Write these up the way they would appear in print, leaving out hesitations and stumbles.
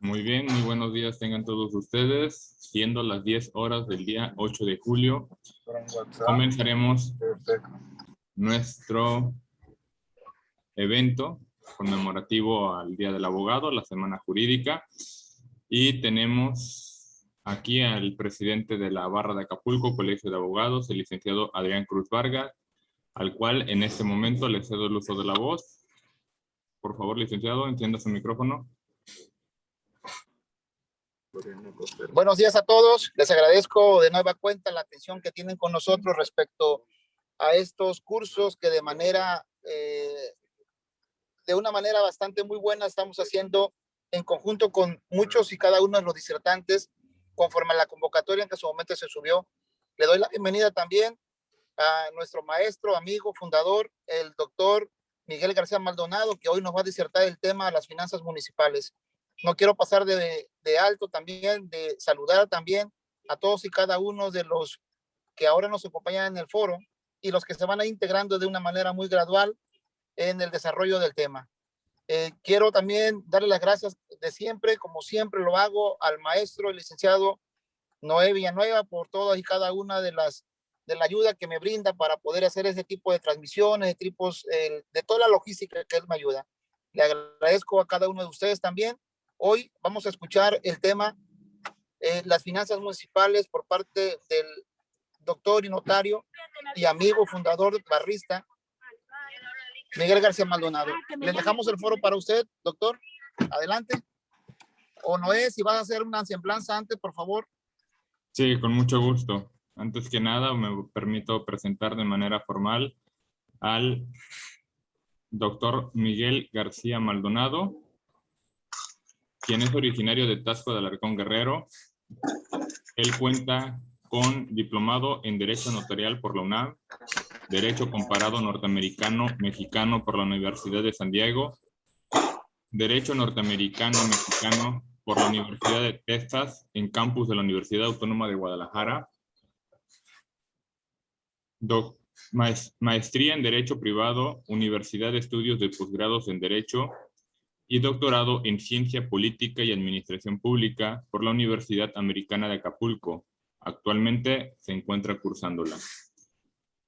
Muy bien, muy buenos días tengan todos ustedes. Siendo las 10 horas del día 8 de julio, comenzaremos nuestro evento conmemorativo al Día del Abogado, la Semana Jurídica. Y tenemos aquí al presidente de la Barra de Acapulco, Colegio de Abogados, el licenciado Adrián Cruz Vargas, al cual en este momento le cedo el uso de la voz. Por favor, licenciado, encienda su micrófono. Buenos días a todos. Les agradezco de nueva cuenta la atención que tienen con nosotros respecto a estos cursos que de una manera bastante muy buena estamos haciendo en conjunto con muchos y cada uno de los disertantes conforme a la convocatoria en que en su momento se subió. Le doy la bienvenida también a nuestro maestro, amigo, fundador, el doctor Miguel García Maldonado, que hoy nos va a disertar el tema de las finanzas municipales. No quiero pasar de alto también, de saludar también a todos y cada uno de los que ahora nos acompañan en el foro y los que se van a ir integrando de una manera muy gradual en el desarrollo del tema. Quiero también darle las gracias de siempre, como siempre lo hago, al maestro, el licenciado Noé Villanueva, por todas y cada una de la ayuda que me brinda para poder hacer ese tipo de transmisiones, de toda la logística que él me ayuda. Le agradezco a cada uno de ustedes también. Hoy vamos a escuchar el tema las finanzas municipales por parte del doctor y notario y amigo fundador barrista Miguel García Maldonado. Le dejamos el foro para usted, doctor. Adelante. O Noé, si vas a hacer una semblanza antes, por favor. Sí, con mucho gusto. Antes que nada, me permito presentar de manera formal al doctor Miguel García Maldonado, quien es originario de Taxco de Alarcón, Guerrero. Él cuenta con diplomado en Derecho Notarial por la UNAM, Derecho Comparado Norteamericano-Mexicano por la Universidad de San Diego, Derecho Norteamericano-Mexicano por la Universidad de Texas en campus de la Universidad Autónoma de Guadalajara, maestría en Derecho Privado, Universidad de Estudios de Posgrados en Derecho y doctorado en Ciencia Política y Administración Pública por la Universidad Americana de Acapulco. Actualmente se encuentra cursándola.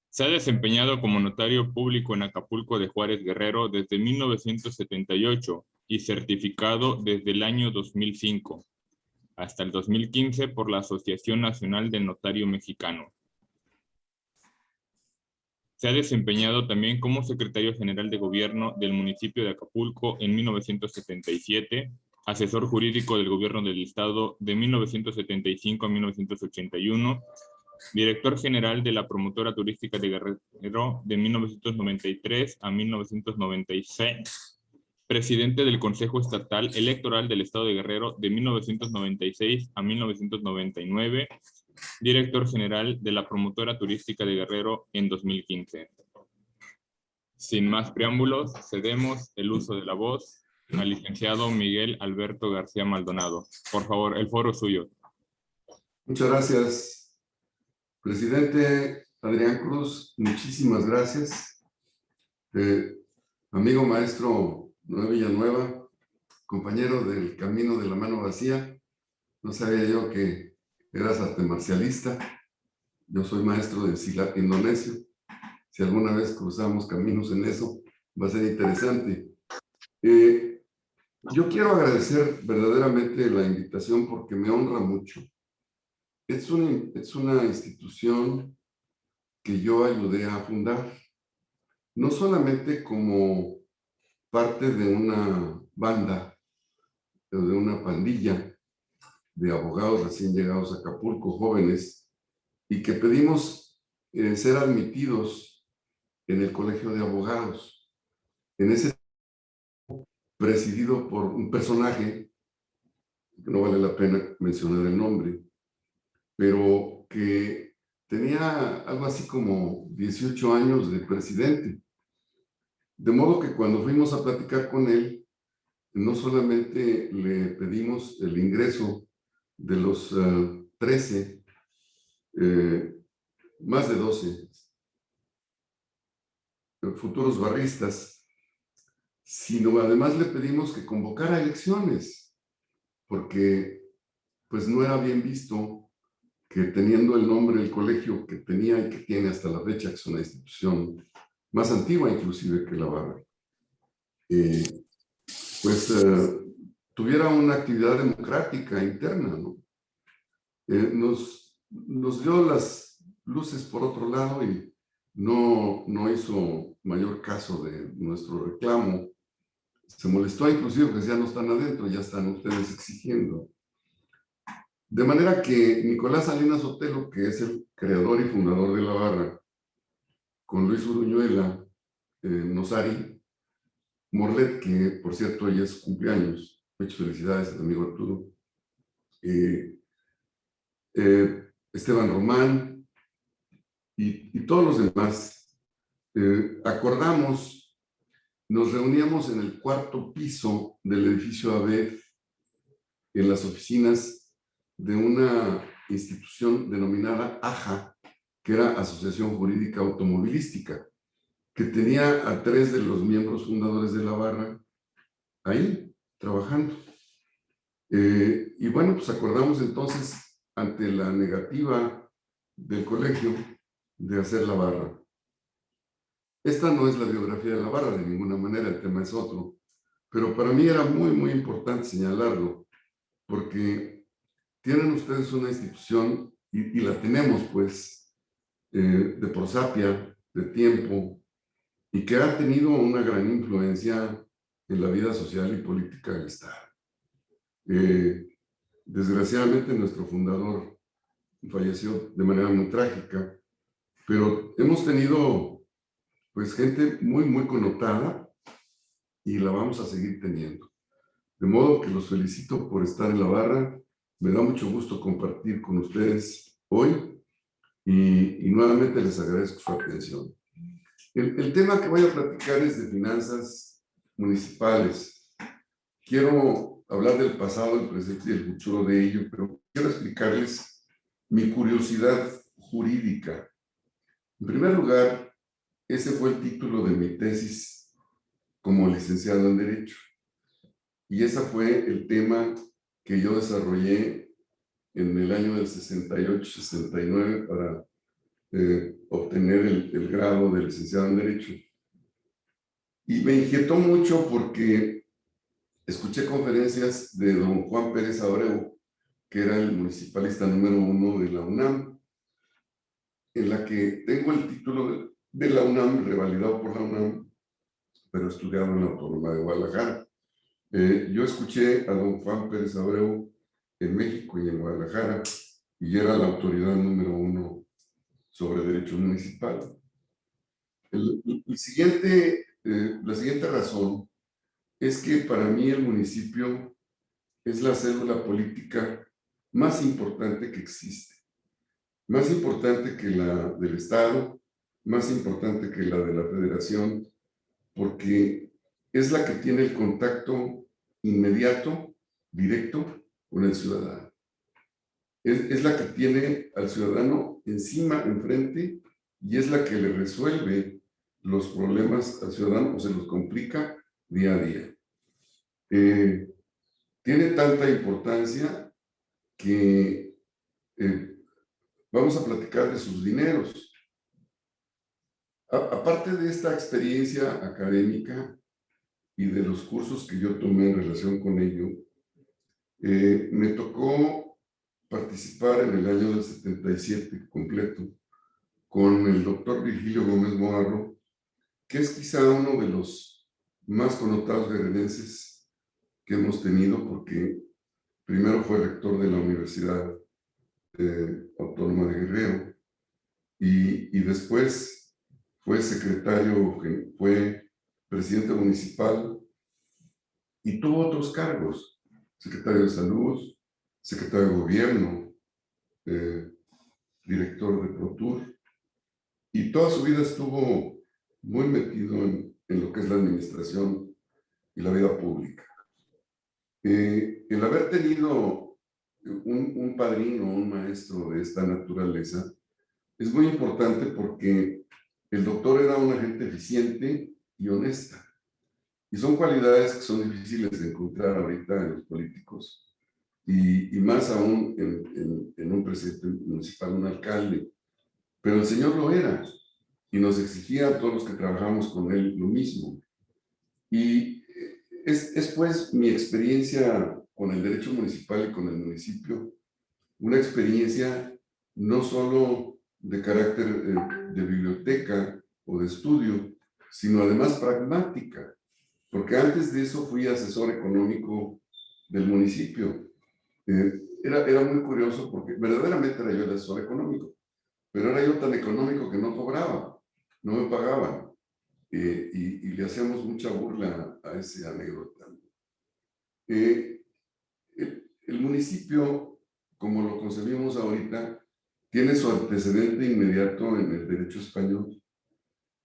Se ha desempeñado como notario público en Acapulco de Juárez, Guerrero desde 1978 y certificado desde el año 2005 hasta el 2015 por la Asociación Nacional de Notario Mexicano. Se ha desempeñado también como secretario general de gobierno del municipio de Acapulco en 1977, asesor jurídico del gobierno del estado de 1975 a 1981, director general de la promotora turística de Guerrero de 1993 a 1996, presidente del Consejo Estatal Electoral del Estado de Guerrero de 1996 a 1999, director general de la promotora turística de Guerrero en 2015. Sin más preámbulos, cedemos el uso de la voz al licenciado Miguel Alberto García Maldonado. Por favor, el foro es suyo. Muchas gracias, presidente Adrián Cruz. Muchísimas gracias. Amigo maestro Noé Villanueva, compañero del Camino de la Mano Vacía. No sabía yo que eras arte marcialista. Yo soy maestro de Silat indonesio. Si alguna vez cruzamos caminos en eso, va a ser interesante. Yo quiero agradecer verdaderamente la invitación porque me honra mucho. Es una institución que yo ayudé a fundar, no solamente como parte de una banda o de una pandilla de abogados recién llegados a Acapulco, jóvenes, y que pedimos ser admitidos en el Colegio de Abogados. En ese presidido por un personaje, que no vale la pena mencionar el nombre, pero que tenía algo así como 18 años de presidente. De modo que cuando fuimos a platicar con él, no solamente le pedimos el ingreso de los 13, más de 12 futuros barristas, sino además le pedimos que convocara elecciones, porque pues no era bien visto que teniendo el nombre del colegio que tenía y que tiene hasta la fecha, que es una institución más antigua inclusive que la Barra, tuviera una actividad democrática interna, ¿no? Nos dio las luces por otro lado y no hizo mayor caso de nuestro reclamo. Se molestó inclusive porque ya no están adentro, ya están ustedes exigiendo. De manera que Nicolás Salinas Otelo, que es el creador y fundador de la Barra, con Luis Uruñuela, Nosari, Morlet, que por cierto hoy es cumpleaños, muchas felicidades al amigo Arturo, Esteban Román y todos los demás, acordamos, nos reuníamos en el cuarto piso del edificio ABEF, en las oficinas de una institución denominada AJA, que era Asociación Jurídica Automovilística, que tenía a 3 de los miembros fundadores de la Barra ahí, trabajando. Y bueno, pues acordamos entonces, ante la negativa del colegio, de hacer la Barra. Esta no es la biografía de la Barra, de ninguna manera, el tema es otro. Pero para mí era muy, muy importante señalarlo, porque tienen ustedes una institución, y la tenemos pues, de prosapia, de tiempo, y que ha tenido una gran influencia en la vida social y política del Estado. Desgraciadamente nuestro fundador falleció de manera muy trágica, pero hemos tenido pues gente muy, muy connotada y la vamos a seguir teniendo. De modo que los felicito por estar en la Barra. Me da mucho gusto compartir con ustedes hoy y nuevamente les agradezco su atención. El tema que voy a platicar es de finanzas municipales. Quiero hablar del pasado, el presente y el futuro de ello, pero quiero explicarles mi curiosidad jurídica. En primer lugar, ese fue el título de mi tesis como licenciado en Derecho. Y ese fue el tema que yo desarrollé en el año del 68-69 para obtener el grado de licenciado en Derecho. Y me inquietó mucho porque escuché conferencias de don Juan Pérez Abreu, que era el municipalista número 1 de la UNAM, en la que tengo el título de la UNAM, revalidado por la UNAM, pero estudiado en la Autónoma de Guadalajara. Yo escuché a don Juan Pérez Abreu en México y en Guadalajara, y era la autoridad número 1 sobre derecho municipal. La siguiente razón es que para mí el municipio es la célula política más importante que existe. Más importante que la del Estado, más importante que la de la Federación, porque es la que tiene el contacto inmediato, directo, con el ciudadano. Es la que tiene al ciudadano encima, enfrente, y es la que le resuelve los problemas al ciudadano o se los complica día a día. Tiene tanta importancia que vamos a platicar de sus dineros. Aparte de esta experiencia académica y de los cursos que yo tomé en relación con ello, me tocó participar en el año del 77 completo con el doctor Virgilio Gómez Moarro, que es quizá uno de los más connotados guerrerenses que hemos tenido, porque primero fue rector de la Universidad Autónoma de Guerrero y después fue secretario, fue presidente municipal y tuvo otros cargos, secretario de Salud, secretario de Gobierno, director de ProTour, y toda su vida estuvo muy metido en lo que es la administración y la vida pública. El haber tenido un padrino, un maestro de esta naturaleza, es muy importante porque el doctor era una gente eficiente y honesta. Y son cualidades que son difíciles de encontrar ahorita en los políticos, y más aún en un presidente municipal, un alcalde. Pero el señor lo era y nos exigía a todos los que trabajamos con él lo mismo. Y es pues mi experiencia con el derecho municipal y con el municipio, una experiencia no solo de carácter de biblioteca o de estudio, sino además pragmática, porque antes de eso fui asesor económico del municipio. Era muy curioso porque verdaderamente era yo el asesor económico, pero era yo tan económico que no cobraba, no me pagaban. Y le hacíamos mucha burla a ese anécdota. El municipio, como lo concebimos ahorita, tiene su antecedente inmediato en el derecho español.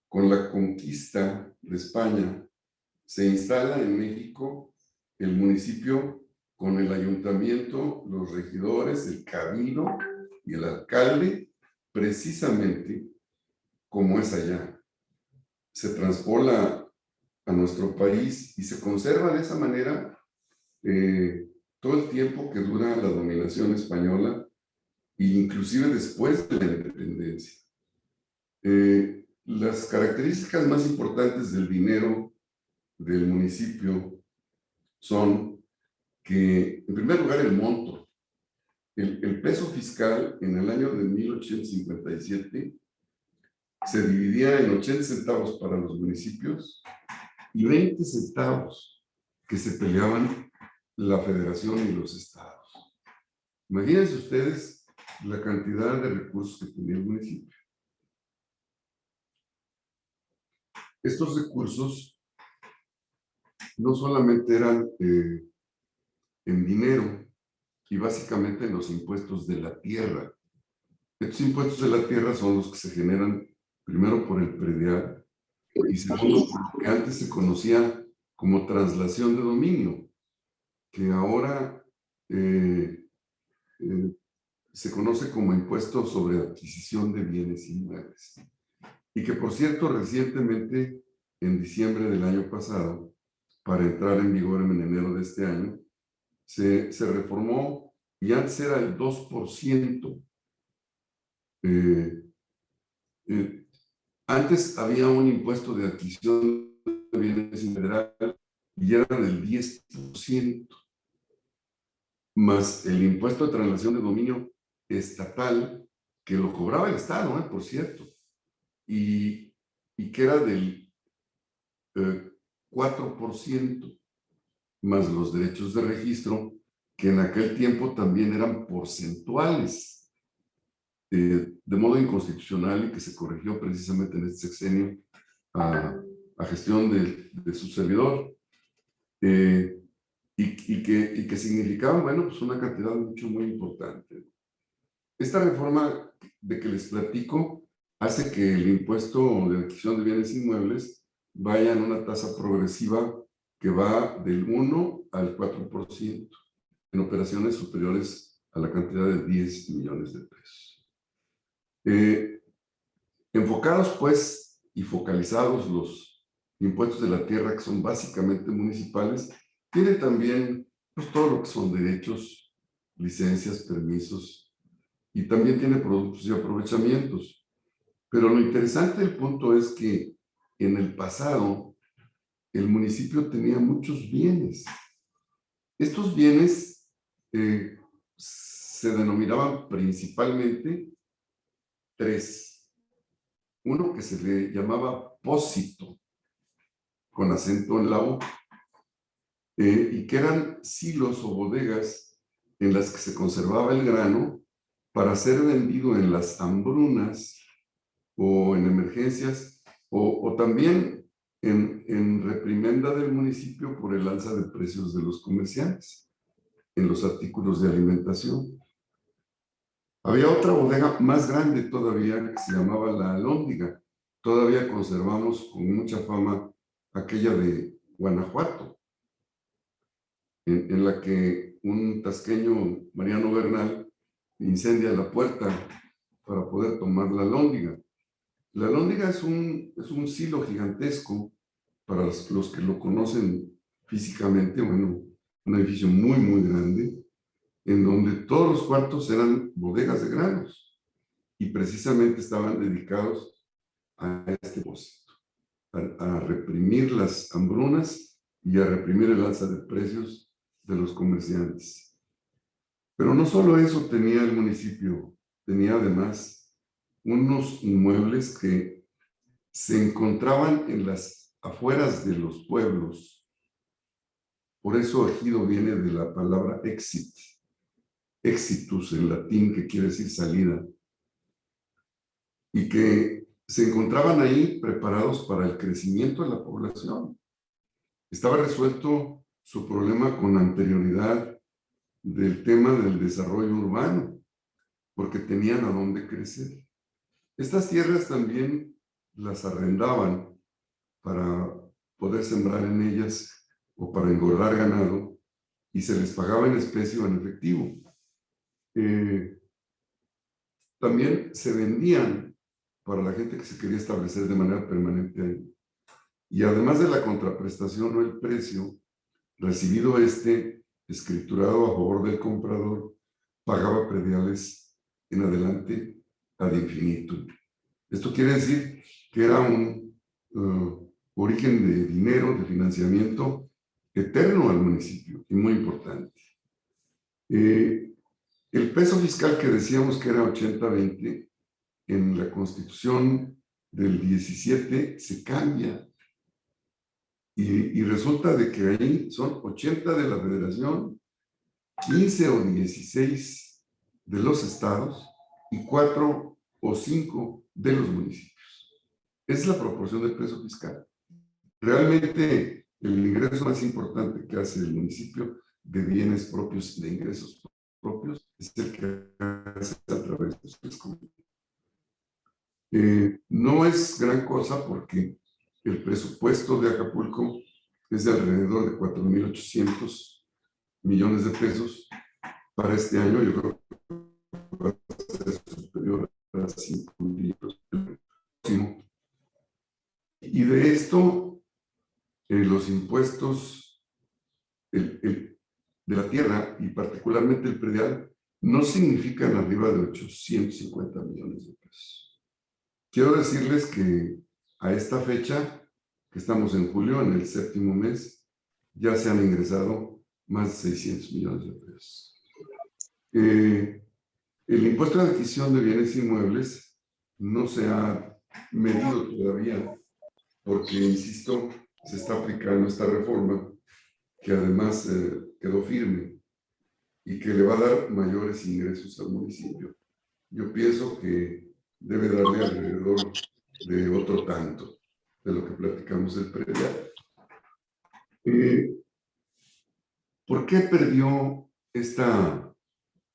Con la conquista de España, se instala en México el municipio con el ayuntamiento, los regidores, el cabildo y el alcalde, precisamente como es allá. Se transpola a nuestro país y se conserva de esa manera todo el tiempo que dura la dominación española e inclusive después de la independencia. Las características más importantes del dinero del municipio son que, en primer lugar, el monto. El peso fiscal en el año de 1857 se dividía en 80 centavos para los municipios y 20 centavos que se peleaban la federación y los estados. Imagínense ustedes la cantidad de recursos que tenía el municipio. Estos recursos no solamente eran en dinero y básicamente en los impuestos de la tierra. Estos impuestos de la tierra son los que se generan primero por el predial y segundo por lo que antes se conocía como traslación de dominio, que ahora se conoce como impuesto sobre adquisición de bienes inmuebles. Y que, por cierto, recientemente, en diciembre del año pasado, para entrar en vigor en enero de este año, se reformó y antes era el 2%. Antes había un impuesto de adquisición de bienes federal y era del 10%, más el impuesto de traslación de dominio estatal, que lo cobraba el Estado, por cierto, y que era del 4%, más los derechos de registro, que en aquel tiempo también eran porcentuales, de modo inconstitucional y que se corrigió precisamente en este sexenio a gestión de su servidor, y que significaban, bueno, pues una cantidad mucho muy importante. Esta reforma de que les platico hace que el impuesto de adquisición de bienes inmuebles vaya en una tasa progresiva que va del 1 al 4% en operaciones superiores a la cantidad de 10 millones de pesos. Enfocados, pues, y focalizados los impuestos de la tierra, que son básicamente municipales, tienen también pues, todo lo que son derechos, licencias, permisos, y también tiene productos y aprovechamientos. Pero lo interesante del punto es que en el pasado el municipio tenía muchos bienes. Estos bienes se denominaban principalmente tres. Uno que se le llamaba pósito, con acento en la O, y que eran silos o bodegas en las que se conservaba el grano para ser vendido en las hambrunas o en emergencias, o también en reprimenda del municipio por el alza de precios de los comerciantes en los artículos de alimentación. Había otra bodega más grande todavía que se llamaba La Alhóndiga. Todavía conservamos con mucha fama aquella de Guanajuato, en la que un tasqueño, Mariano Bernal, incendia la puerta para poder tomar la alhóndiga. La alhóndiga es un silo gigantesco, para los que lo conocen físicamente, bueno, un edificio muy, muy grande, en donde todos los cuartos eran bodegas de granos y precisamente estaban dedicados a este propósito, a reprimir las hambrunas y a reprimir el alza de precios de los comerciantes. Pero no solo eso tenía el municipio, tenía además unos inmuebles que se encontraban en las afueras de los pueblos. Por eso ejido viene de la palabra exit, exitus en latín, que quiere decir salida, y que se encontraban ahí preparados para el crecimiento de la población. Estaba resuelto su problema con anterioridad del tema del desarrollo urbano, porque tenían a dónde crecer. Estas tierras también las arrendaban para poder sembrar en ellas o para engordar ganado, y se les pagaba en especie o en efectivo. También se vendían para la gente que se quería establecer de manera permanente ahí. Y además de la contraprestación o el precio, recibido escriturado a favor del comprador, pagaba prediales en adelante ad infinitum. Esto quiere decir que era un origen de dinero, de financiamiento eterno al municipio, y muy importante. El peso fiscal que decíamos que era 80-20, en la Constitución del 17 se cambia. Y resulta de que ahí son 80 de la Federación, 15 o 16 de los estados y 4 o 5 de los municipios. Esa es la proporción del peso fiscal. Realmente el ingreso más importante que hace el municipio de bienes propios, de ingresos propios, es el que hace a través de sus comunidades. No es gran cosa porque el presupuesto de Acapulco es de alrededor de 4,800 millones de pesos. Para este año yo creo que va a ser superior a 5 millones. Y de esto, los impuestos de la tierra y particularmente el predial no significan arriba de 850 millones de pesos. Quiero decirles que a esta fecha, que estamos en julio, en el 7º mes, ya se han ingresado más de 600 millones de pesos. El impuesto de adquisición de bienes inmuebles no se ha medido todavía porque, insisto, se está aplicando esta reforma que además quedó firme y que le va a dar mayores ingresos al municipio. Yo pienso que debe darle alrededor de otro tanto de lo que platicamos del predial. ¿Por qué perdió esta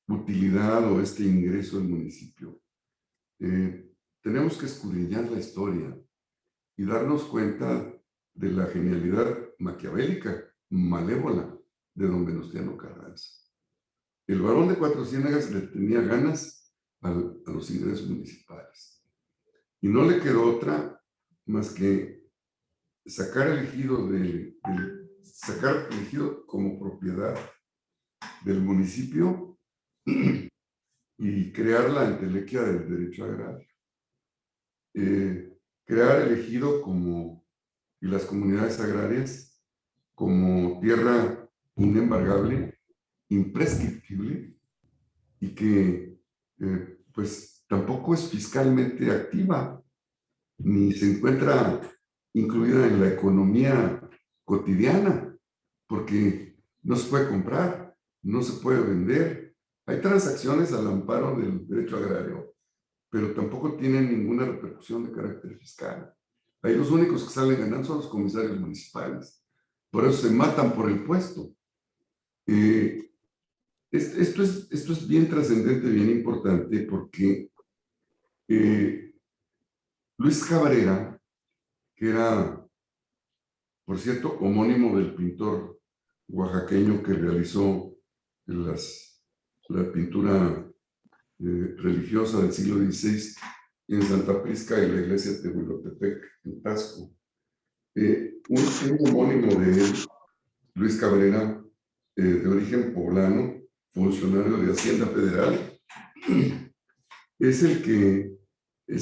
utilidad o este ingreso del municipio? Tenemos que escudriñar la historia y darnos cuenta de la genialidad maquiavélica, malévola, de don Venustiano Carranza. El barón de Cuatro Ciénegas le tenía ganas a los ingresos municipales. Y no le quedó otra más que sacar el ejido como propiedad del municipio y crear la entelequia del derecho agrario. Crear el ejido y las comunidades agrarias como tierra inembargable, imprescriptible, y que pues tampoco es fiscalmente activa, ni se encuentra incluida en la economía cotidiana, porque no se puede comprar, no se puede vender. Hay transacciones al amparo del derecho agrario, pero tampoco tienen ninguna repercusión de carácter fiscal. Ahí los únicos que salen ganando son los comisarios municipales. Por eso se matan por el puesto. Esto es bien trascendente, bien importante, porque Luis Cabrera, que era, por cierto, homónimo del pintor oaxaqueño que realizó la pintura religiosa del siglo XVI en Santa Prisca y la iglesia de Tehuilotepec, en Tasco. Un homónimo de él, Luis Cabrera, de origen poblano, funcionario de Hacienda Federal, es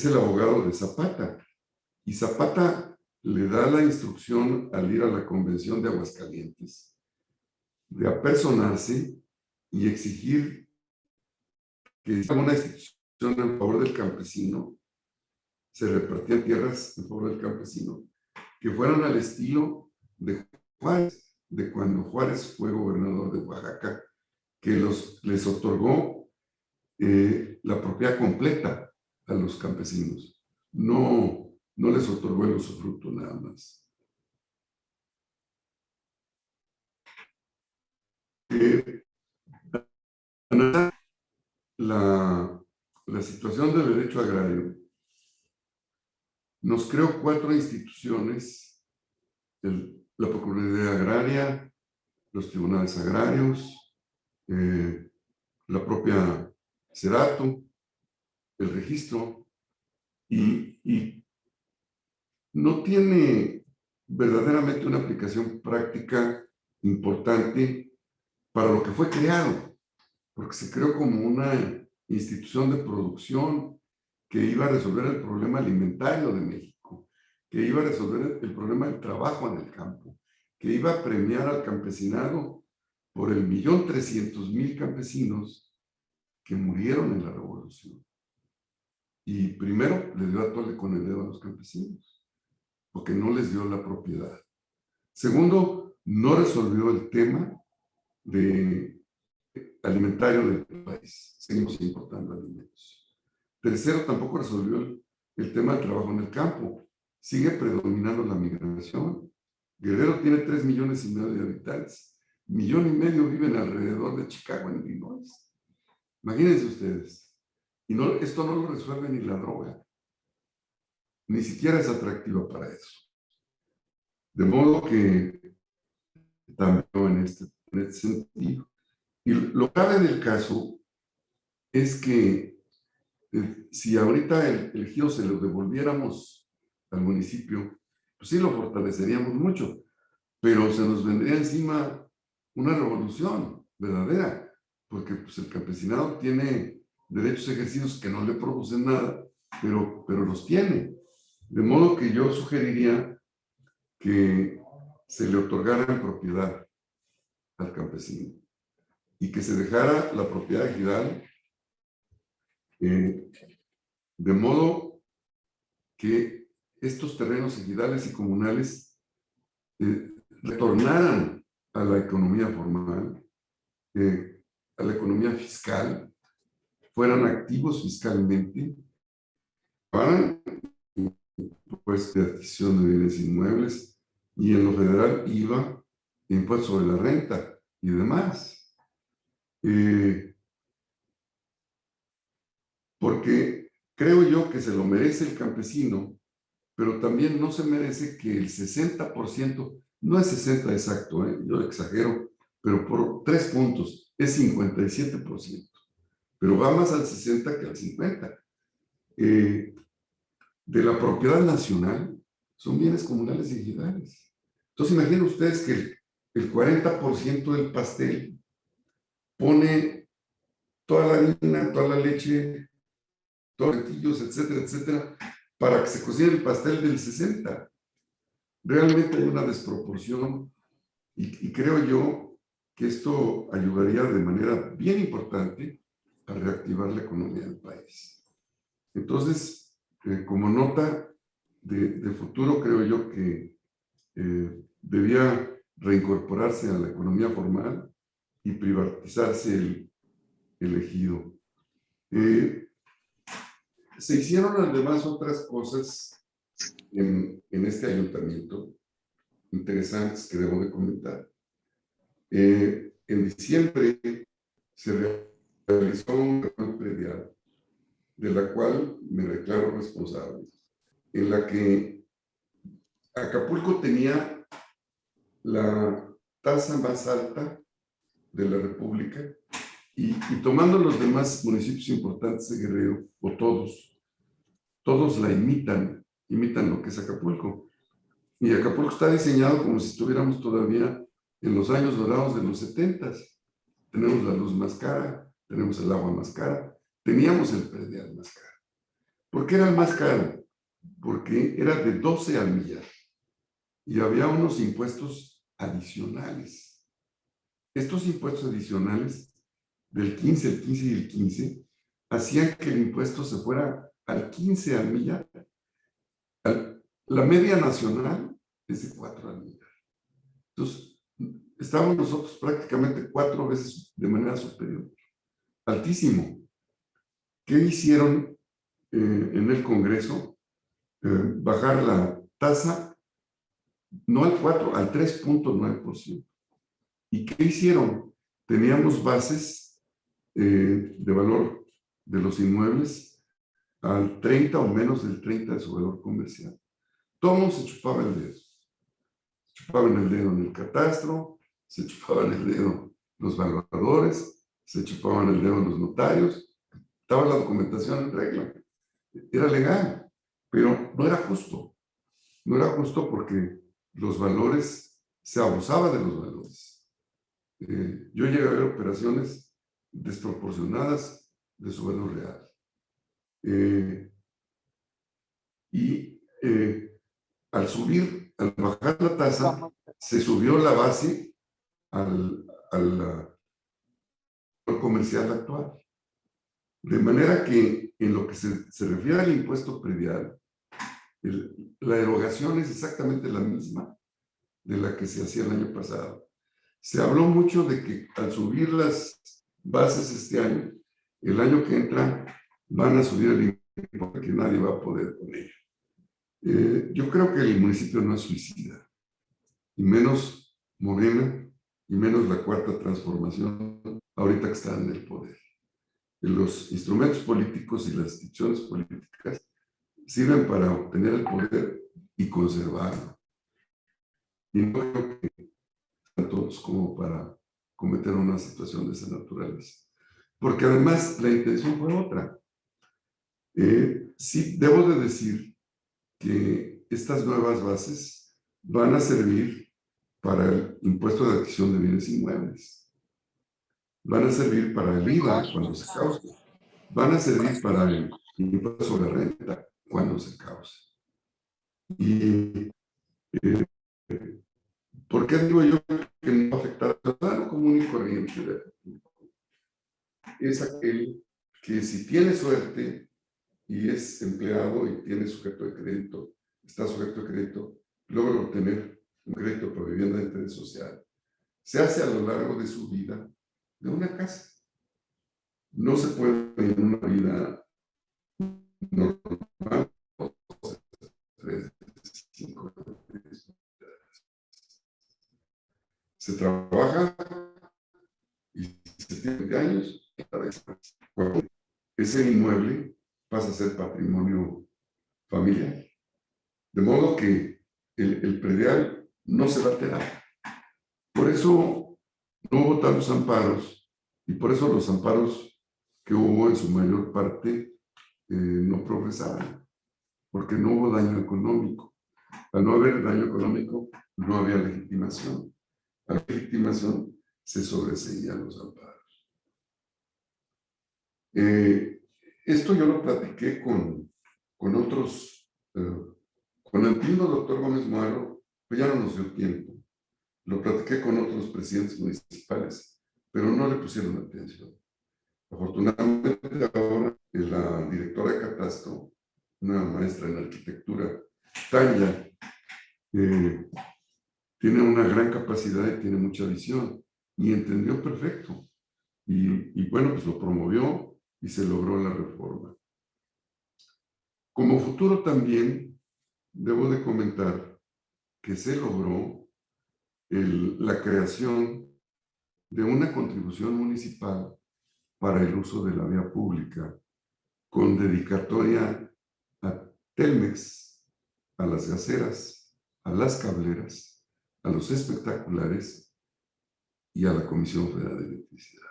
el abogado de Zapata. Y Zapata le da la instrucción al ir a la Convención de Aguascalientes de apersonarse y exigir que si una institución en favor del campesino, se repartían tierras en favor del campesino, que fueran al estilo de Juárez, de cuando Juárez fue gobernador de Oaxaca, que les otorgó la propiedad completa a los campesinos. No les otorgó el usufructo nada más. La situación del derecho agrario nos creó 4 instituciones: la Procuraduría Agraria, los tribunales agrarios, la propia Serato, el registro, y no tiene verdaderamente una aplicación práctica importante para lo que fue creado, porque se creó como una institución de producción que iba a resolver el problema alimentario de México, que iba a resolver el problema del trabajo en el campo, que iba a premiar al campesinado por el 1.300.000 campesinos que murieron en la revolución. Y primero le dio a tole con el dedo a los campesinos, porque no les dio la propiedad. Segundo, no resolvió el tema alimentario del país. Seguimos importando alimentos. Tercero, tampoco resolvió el tema del trabajo en el campo. Sigue predominando la migración. Guerrero tiene 3,5 millones de habitantes. 1,5 millones viven alrededor de Chicago, en Illinois. Imagínense ustedes. Y esto no lo resuelve ni la droga. Ni siquiera es atractiva para eso. De modo que también en este sentido. Y lo grave del caso es que si ahorita el giro se lo devolviéramos al municipio, pues sí lo fortaleceríamos mucho, pero se nos vendría encima una revolución verdadera, porque pues, el campesinado tiene derechos ejercidos que no le producen nada, pero los tiene. De modo que yo sugeriría que se le otorgara en propiedad al campesino y que se dejara la propiedad ejidal, de modo que estos terrenos ejidales y comunales retornaran a la economía formal, a la economía fiscal, fueran activos fiscalmente, para pues de adquisición de bienes inmuebles, y en lo federal IVA, impuesto sobre la renta y demás. Porque creo yo que se lo merece el campesino, pero también no se merece que el 60%, no es 60 exacto, yo exagero, pero por 3 puntos, es 57%, pero va más al 60 que al 50. De la propiedad nacional son bienes comunales y ejidales. Entonces imaginen ustedes que el 40% del pastel pone toda la harina, toda la leche, todos los retillos, etcétera, etcétera, para que se cocine el pastel del 60. Realmente hay una desproporción y creo yo que esto ayudaría de manera bien importante a reactivar la economía del país. Entonces, como nota de futuro, creo yo que debía reincorporarse a la economía formal y privatizarse el ejido. Se hicieron además otras cosas en este ayuntamiento interesantes que debo de comentar. En diciembre se realizó un reunión predial, de la cual me declaro responsable, en la que Acapulco tenía la tasa más alta de la República y tomando los demás municipios importantes de Guerrero, o todos la imitan lo que es Acapulco. Y Acapulco está diseñado como si estuviéramos todavía en los años dorados de los 70s. tenemos la luz más cara, tenemos el agua más cara, teníamos el predial más caro. ¿Por qué era el más caro? Porque era de 12 al millar y había unos impuestos adicionales. Estos impuestos adicionales del 15, el 15 y el 15 hacían que el impuesto se fuera al 15 al millar. La media nacional es de 4 al millar. Entonces, estábamos nosotros prácticamente 4 veces de manera superior. Altísimo. ¿Qué hicieron en el Congreso? Bajar la tasa no al 4, al 3.9%. ¿Y qué hicieron? Teníamos bases de valor de los inmuebles al 30 o menos del 30 de su valor comercial. Todo el mundo se chupaba el dedo. Se chupaban el dedo en el catastro, se chupaban el dedo los valuadores, se chupaban el dedo los notarios. Estaba la documentación en regla. Era legal, pero no era justo. No era justo porque los valores, se abusaba de los valores. Yo llegué a ver operaciones desproporcionadas de su valor real. Al bajar la tasa, se subió la base al comercial actual. De manera que en lo que se refiere al impuesto predial, la erogación es exactamente la misma de la que se hacía el año pasado. Se habló mucho de que al subir las bases este año, el año que entra van a subir el impuesto porque nadie va a poder con ello. Yo creo que el municipio no es suicida, y menos Morena, y menos la Cuarta Transformación, ahorita que están en el poder. Los instrumentos políticos y las instituciones políticas sirven para obtener el poder y conservarlo. Y no creo que sean todos como para cometer una situación de esa naturaleza. Porque además la intención fue otra. Sí, debo de decir que estas nuevas bases van a servir para el impuesto de adquisición de bienes inmuebles. Van a servir para el IVA cuando se cause. Van a servir para el impuesto sobre la renta cuando se cause. Y ¿por qué digo yo que no va a afectar al ciudadano común y corriente? Es aquel que si tiene suerte y es empleado y tiene sujeto de crédito, está sujeto de crédito, logra obtener un crédito por vivienda de interés social. Se hace a lo largo de su vida de una casa. No se puede tener una vida normal, 3, 5, se trabaja y se tiene 20 años, cuando ese inmueble pasa a ser patrimonio familiar. De modo que el predial no se va a alterar. Por eso no hubo tantos amparos, y por eso los amparos que hubo en su mayor parte no progresaban, porque no hubo daño económico. Al no haber daño económico, no había legitimación. A la legitimación se sobreseían los amparos. Esto yo lo platiqué con otros, con el mismo doctor Gómez Moaro, pues ya no nos dio tiempo. Lo platiqué con otros presidentes municipales, pero no le pusieron atención. Afortunadamente ahora la directora de Catastro, una maestra en arquitectura, Tanya, tiene una gran capacidad y tiene mucha visión, y entendió perfecto. Y bueno, pues lo promovió y se logró la reforma. Como futuro también, debo de comentar que se logró la creación de una contribución municipal para el uso de la vía pública, con dedicatoria a Telmex, a las gaseras, a las cableras, a los espectaculares y a la Comisión Federal de Electricidad.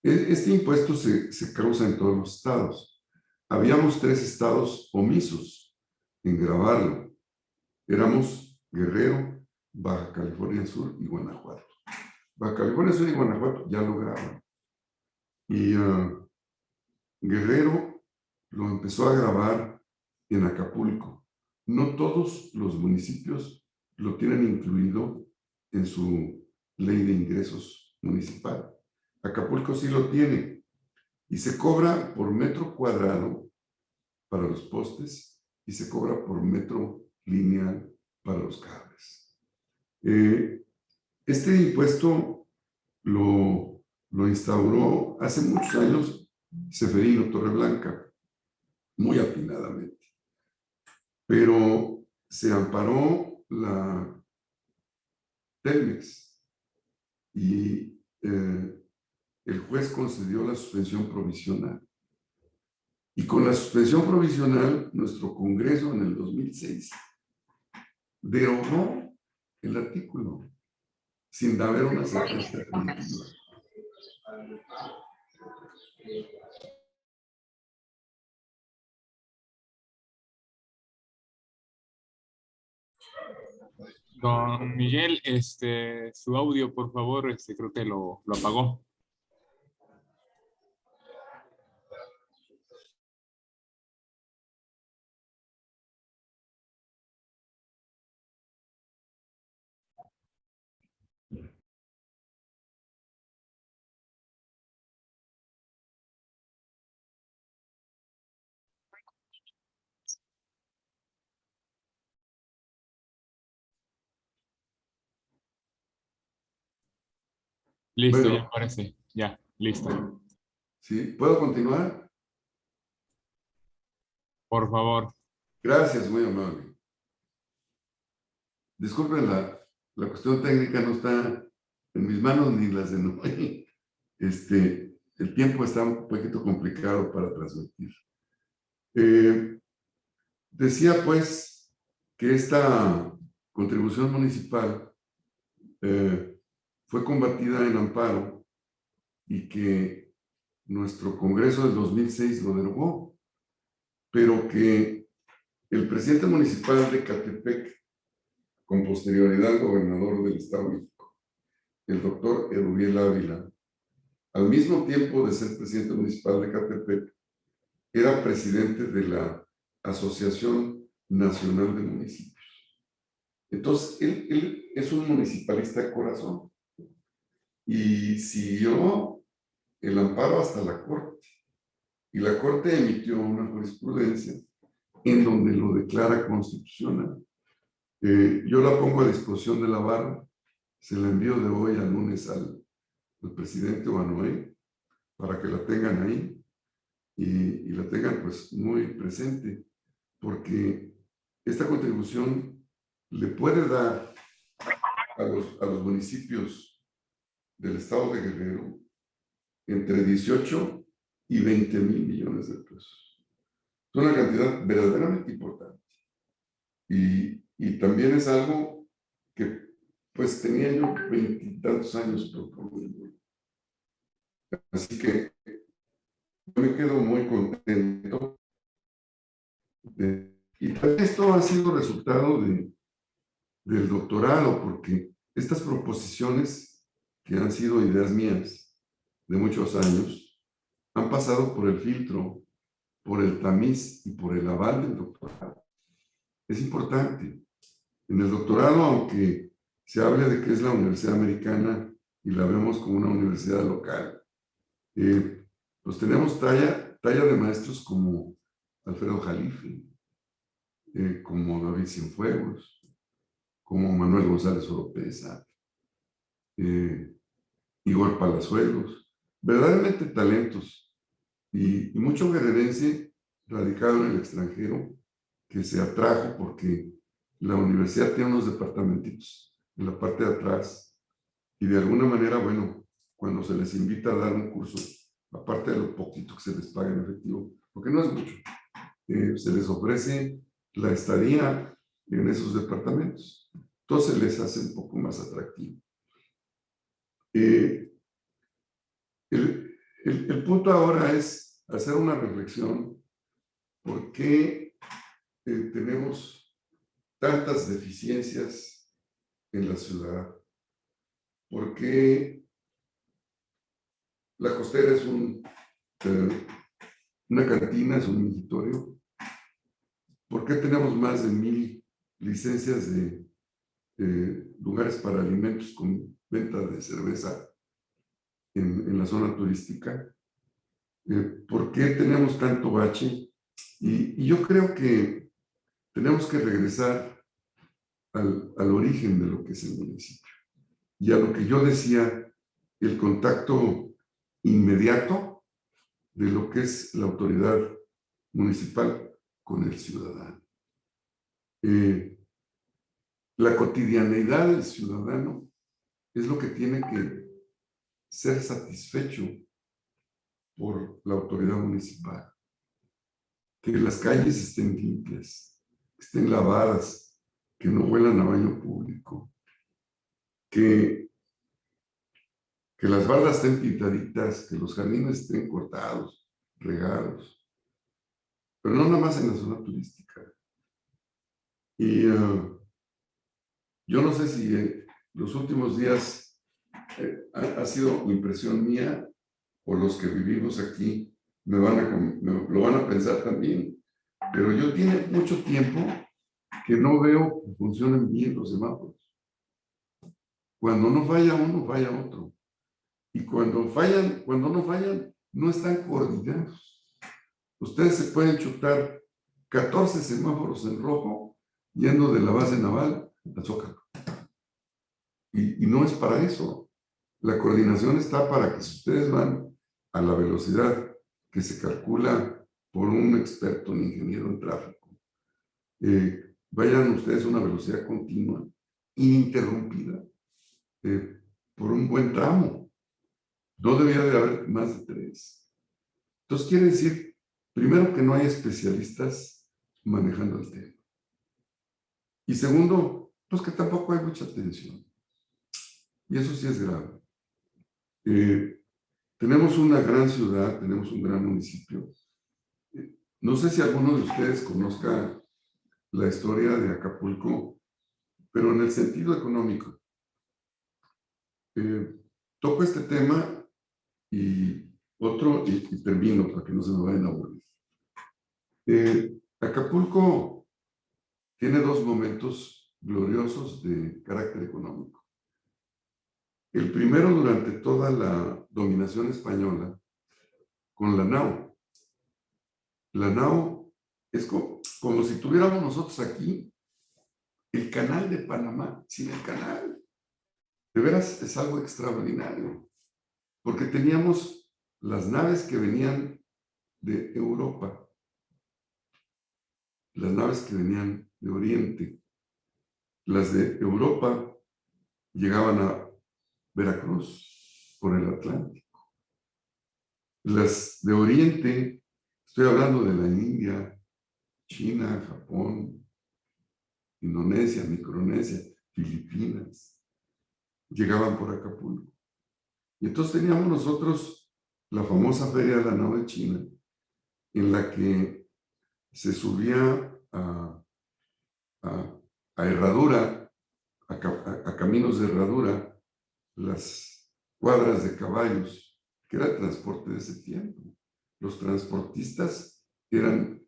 Este impuesto se causa en todos los estados. Habíamos 3 estados omisos en grabarlo. Éramos Guerrero, Baja California Sur y Guanajuato. Baja California Sur y Guanajuato ya lo graban. Y Guerrero lo empezó a grabar en Acapulco. No todos los municipios lo tienen incluido en su ley de ingresos municipal. Acapulco sí lo tiene y se cobra por metro cuadrado para los postes y se cobra por metro lineal para los cables. Este impuesto lo instauró hace muchos años Seferino Torreblanca, muy atinadamente, pero se amparó la Telmex y el juez concedió la suspensión provisional. Y con la suspensión provisional, nuestro Congreso en el 2006 derogó el artículo sin haber una sentencia definitiva. Don Miguel, su audio, por favor, creo que lo apagó. Listo, Bueno, ya parece. Ya, listo. ¿sí? ¿Puedo continuar? Por favor. Gracias, muy amable. Disculpen, la cuestión técnica no está en mis manos ni las de Noé. El tiempo está un poquito complicado para transmitir. Decía pues que esta contribución municipal fue combatida en amparo y que nuestro Congreso del 2006 lo derogó, pero que el presidente municipal de Catepec, con posterioridad gobernador del Estado de México, el doctor Erubiel Ávila, al mismo tiempo de ser presidente municipal de Catepec, era presidente de la Asociación Nacional de Municipios. Entonces, él es un municipalista de corazón y siguió el amparo hasta la Corte. Y la Corte emitió una jurisprudencia en donde lo declara constitucional. Yo la pongo a disposición de la barra, se la envío de hoy a lunes al presidente o a Noé, para que la tengan ahí y la tengan pues muy presente, porque esta contribución le puede dar a los municipios del estado de Guerrero entre 18 y 20 mil millones de pesos. Es una cantidad verdaderamente importante. Y también es algo que pues tenía yo 20 y tantos años proponiendo. Así que yo me quedo muy contento. Y también esto ha sido resultado del doctorado, porque estas proposiciones que han sido ideas mías de muchos años han pasado por el filtro, por el tamiz y por el aval del doctorado. Es importante. En el doctorado, aunque se hable de que es la universidad americana y la vemos como una universidad local, pues tenemos talla de maestros como Alfredo Jalife, como David Cienfuegos, como Manuel González Oropesa, Igor Palazuelos, verdaderamente talentos y mucho guerrerense radicado en el extranjero que se atrajo porque la universidad tiene unos departamentitos en la parte de atrás y de alguna manera, bueno, cuando se les invita a dar un curso, aparte de lo poquito que se les paga en efectivo, porque no es mucho, se les ofrece la estadía en esos departamentos. Entonces les hace un poco más atractivo. El punto ahora es hacer una reflexión por qué tenemos tantas deficiencias en la ciudad, ¿Por qué la Costera es una cantina, es un mingitorio? ¿Por qué tenemos más de 1000 licencias de lugares para alimentos con venta de cerveza en la zona turística? ¿Por qué tenemos tanto bache? Y yo creo que tenemos que regresar al origen de lo que es el municipio. Y a lo que yo decía, el contacto inmediato de lo que es la autoridad municipal con el ciudadano. La cotidianeidad del ciudadano es lo que tiene que ser satisfecho por la autoridad municipal. Que las calles estén limpias, que estén lavadas, que no huelan a baño público, que las bardas estén pintaditas, que los jardines estén cortados, regados, pero no nada más en la zona turística. Y yo no sé si los últimos días ha sido impresión mía o los que vivimos aquí lo van a pensar también, pero yo tiene mucho tiempo que no veo que funcionen bien los semáforos. Cuando no falla uno, falla otro. Y cuando no fallan, no están coordinados. Ustedes se pueden chutar 14 semáforos en rojo yendo de la base naval a Zócalo. Y no es para eso. La coordinación está para que si ustedes van a la velocidad que se calcula por un experto, un ingeniero en tráfico, vayan ustedes a una velocidad continua, ininterrumpida, por un buen tramo. No debería de haber más de 3. Entonces quiere decir, primero, que no hay especialistas manejando el tema. Y segundo, pues que tampoco hay mucha atención. Y eso sí es grave. Tenemos una gran ciudad, tenemos un gran municipio. No sé si alguno de ustedes conozca la historia de Acapulco, pero en el sentido económico. Toco este tema y otro y termino para que no se me vayan a aburrir. Acapulco tiene 2 momentos gloriosos de carácter económico. El primero durante toda la dominación española con la nao. La nao es como si tuviéramos nosotros aquí el canal de Panamá sin el canal. De veras es algo extraordinario, porque teníamos las naves que venían de Europa, las naves que venían de Oriente. Las de Europa llegaban a Veracruz por el Atlántico. Las de Oriente, estoy hablando de la India, China, Japón, Indonesia, Micronesia, Filipinas, llegaban por Acapulco. Y entonces teníamos nosotros la famosa Feria de la Nao de China, en la que se subía a herradura, a caminos de herradura, las cuadras de caballos, que era el transporte de ese tiempo. Los transportistas eran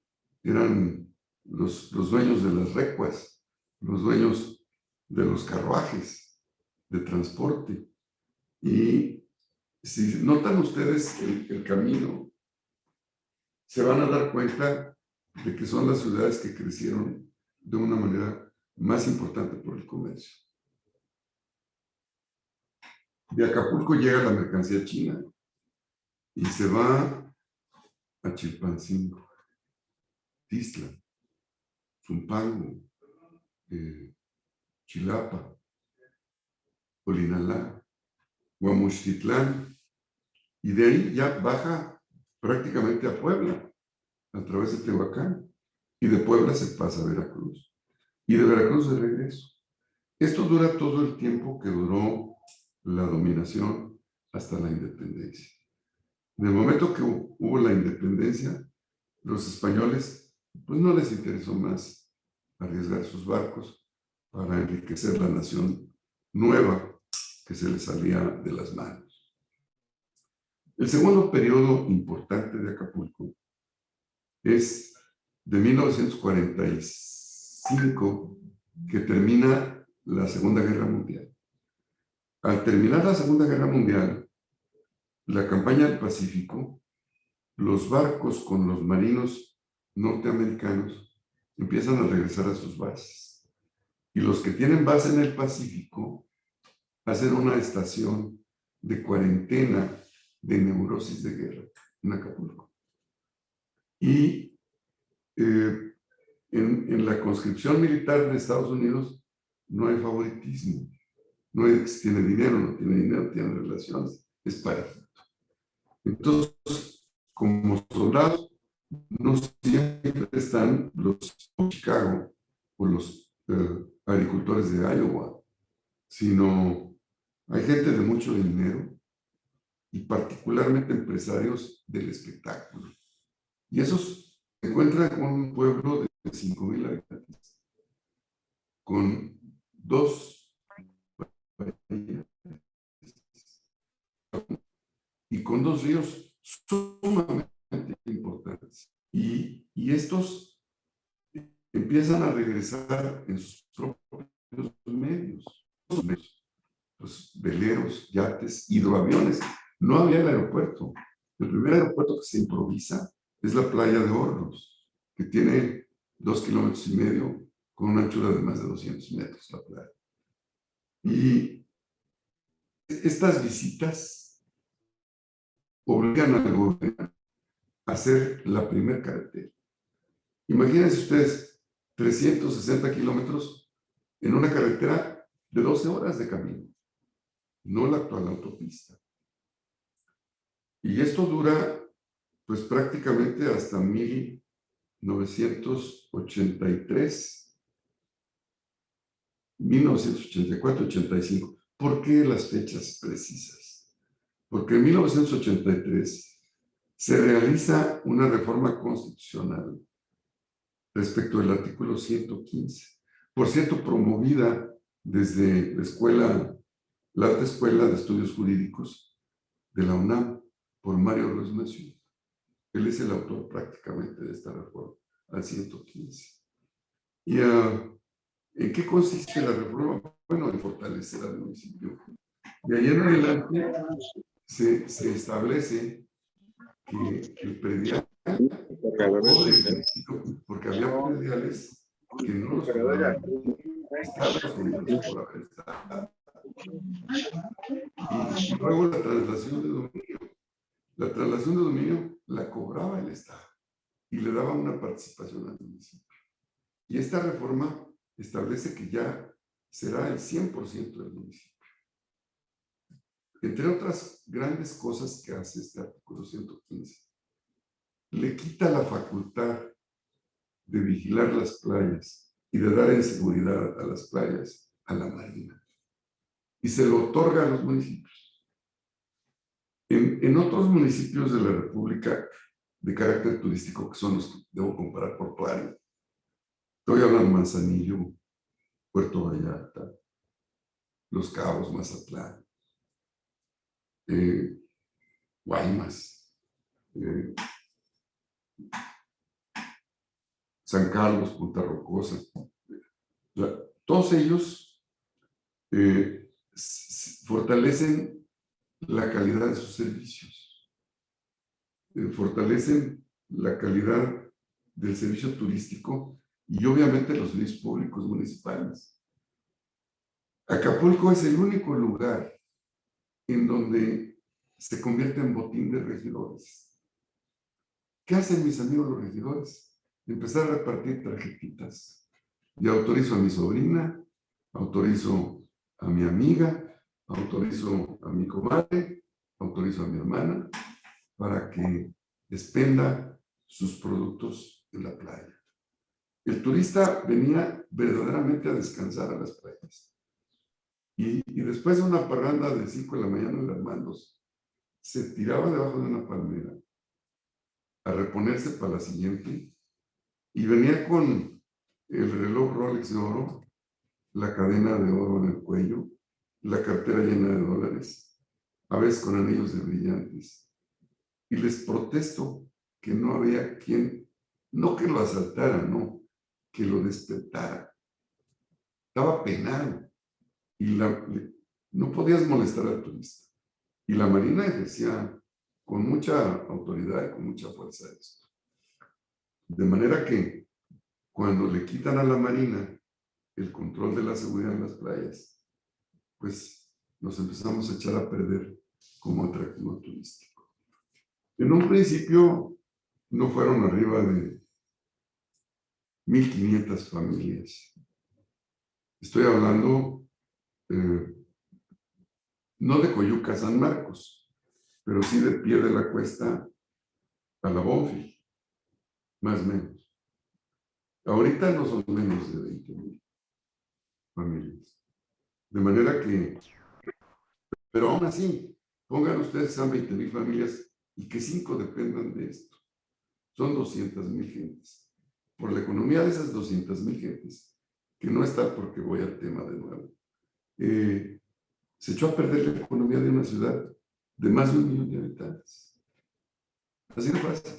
los dueños de las recuas, los dueños de los carruajes de transporte. Y si notan ustedes el camino, se van a dar cuenta de que son las ciudades que crecieron de una manera más importante por el comercio. De Acapulco llega la mercancía china y se va a Chilpancingo, Tizla, Zumpango, Chilapa, Olinalá, Huamuchtitlán, y de ahí ya baja prácticamente a Puebla, a través de Tehuacán, y de Puebla se pasa a Veracruz, y de Veracruz de regreso. Esto dura todo el tiempo que duró la dominación hasta la independencia. En el momento que hubo la independencia, los españoles pues no les interesó más arriesgar sus barcos para enriquecer la nación nueva que se les salía de las manos. El segundo periodo importante de Acapulco es de 1945, que termina la Segunda Guerra Mundial. Al terminar la Segunda Guerra Mundial, la campaña del Pacífico, los barcos con los marinos norteamericanos empiezan a regresar a sus bases. Y los que tienen base en el Pacífico hacen una estación de cuarentena de neurosis de guerra en Acapulco. Y en la conscripción militar de Estados Unidos no hay favoritismo. No hay si tiene dinero, no tiene dinero, tiene relaciones, es parejito. Entonces, como soldados, no siempre están los de Chicago o los agricultores de Iowa, sino hay gente de mucho dinero y particularmente empresarios del espectáculo. Y esos se encuentran con un pueblo de 5,000 habitantes, con 2 y con 2 ríos sumamente importantes. Y estos empiezan a regresar en sus propios medios, los veleros, yates, hidroaviones. No había el aeropuerto. El primer aeropuerto que se improvisa es la playa de Hornos, que tiene 2,5 kilómetros con una anchura de más de 200 metros la playa. Y estas visitas obligan al gobierno a hacer la primera carretera. Imagínense ustedes 360 kilómetros en una carretera de 12 horas de camino, no la actual autopista. Y esto dura pues prácticamente hasta 1983, 1984, 85. ¿Por qué las fechas precisas? Porque en 1983 se realiza una reforma constitucional respecto del artículo 115. Por cierto, promovida desde la Alta Escuela de Estudios Jurídicos de la UNAM por Mario Ruiz Massieu. Él es el autor prácticamente de esta reforma al 115. ¿Y en qué consiste la reforma? Bueno, en fortalecer al municipio. De ahí en adelante se establece que el predial, porque había prediales que no los cobraban, estaban escondidos por haber estado. Y luego la traslación de dominio. La traslación de dominio la cobraba el Estado y le daba una participación al municipio. Y esta reforma establece que ya será el 100% del municipio. Entre otras grandes cosas que hace este artículo 115, le quita la facultad de vigilar las playas y de dar en seguridad a las playas a la Marina. Y se lo otorga a los municipios. En otros municipios de la República de carácter turístico, que son los que debo comparar por playa, estoy hablando de Manzanillo, Puerto Vallarta, Los Cabos, Mazatlán, Guaymas, San Carlos, Punta Rocosa. Todos ellos fortalecen la calidad de sus servicios, fortalecen la calidad del servicio turístico y obviamente los servicios públicos municipales. Acapulco es el único lugar en donde se convierte en botín de regidores. ¿Qué hacen mis amigos los regidores? Empezar a repartir tarjetitas. Y autorizo a mi sobrina, autorizo a mi amiga, autorizo a mi comadre, autorizo a mi hermana para que expenda sus productos en la playa. El turista venía verdaderamente a descansar a las playas. Y después de una parranda de 5 de la mañana en Hermandos, se tiraba debajo de una palmera a reponerse para la siguiente y venía con el reloj Rolex de oro, la cadena de oro en el cuello la cartera llena de dólares, a veces con anillos de brillantes. Y les protesto que no había quien, no que lo asaltara, no, que lo despertara. Estaba penado y no podías molestar al turista. Y la Marina ejercía con mucha autoridad y con mucha fuerza esto. De manera que cuando le quitan a la Marina el control de la seguridad en las playas, pues nos empezamos a echar a perder como atractivo turístico. En un principio no fueron arriba de 1,500 familias. Estoy hablando no de Coyuca a San Marcos, pero sí de pie de la cuesta a la Bonfil, más o menos. Ahorita no son menos de 20,000 familias. De manera que, pero aún así, pongan ustedes a 20,000 familias y que 5 dependan de esto. Son 200,000 gentes. Por la economía de esas 200,000 gentes, que no está porque voy al tema de nuevo, se echó a perder la economía de una ciudad de más de 1,000,000 de habitantes. Así de fácil.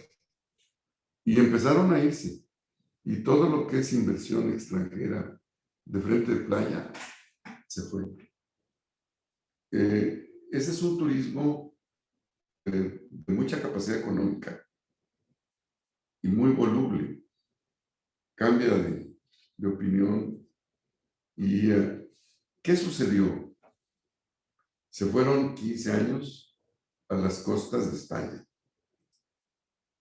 Y empezaron a irse. Y todo lo que es inversión extranjera de frente de playa se fue. Ese es un turismo de mucha capacidad económica y muy voluble. Cambia de opinión. ¿Y qué sucedió? Se fueron 15 años a las costas de España.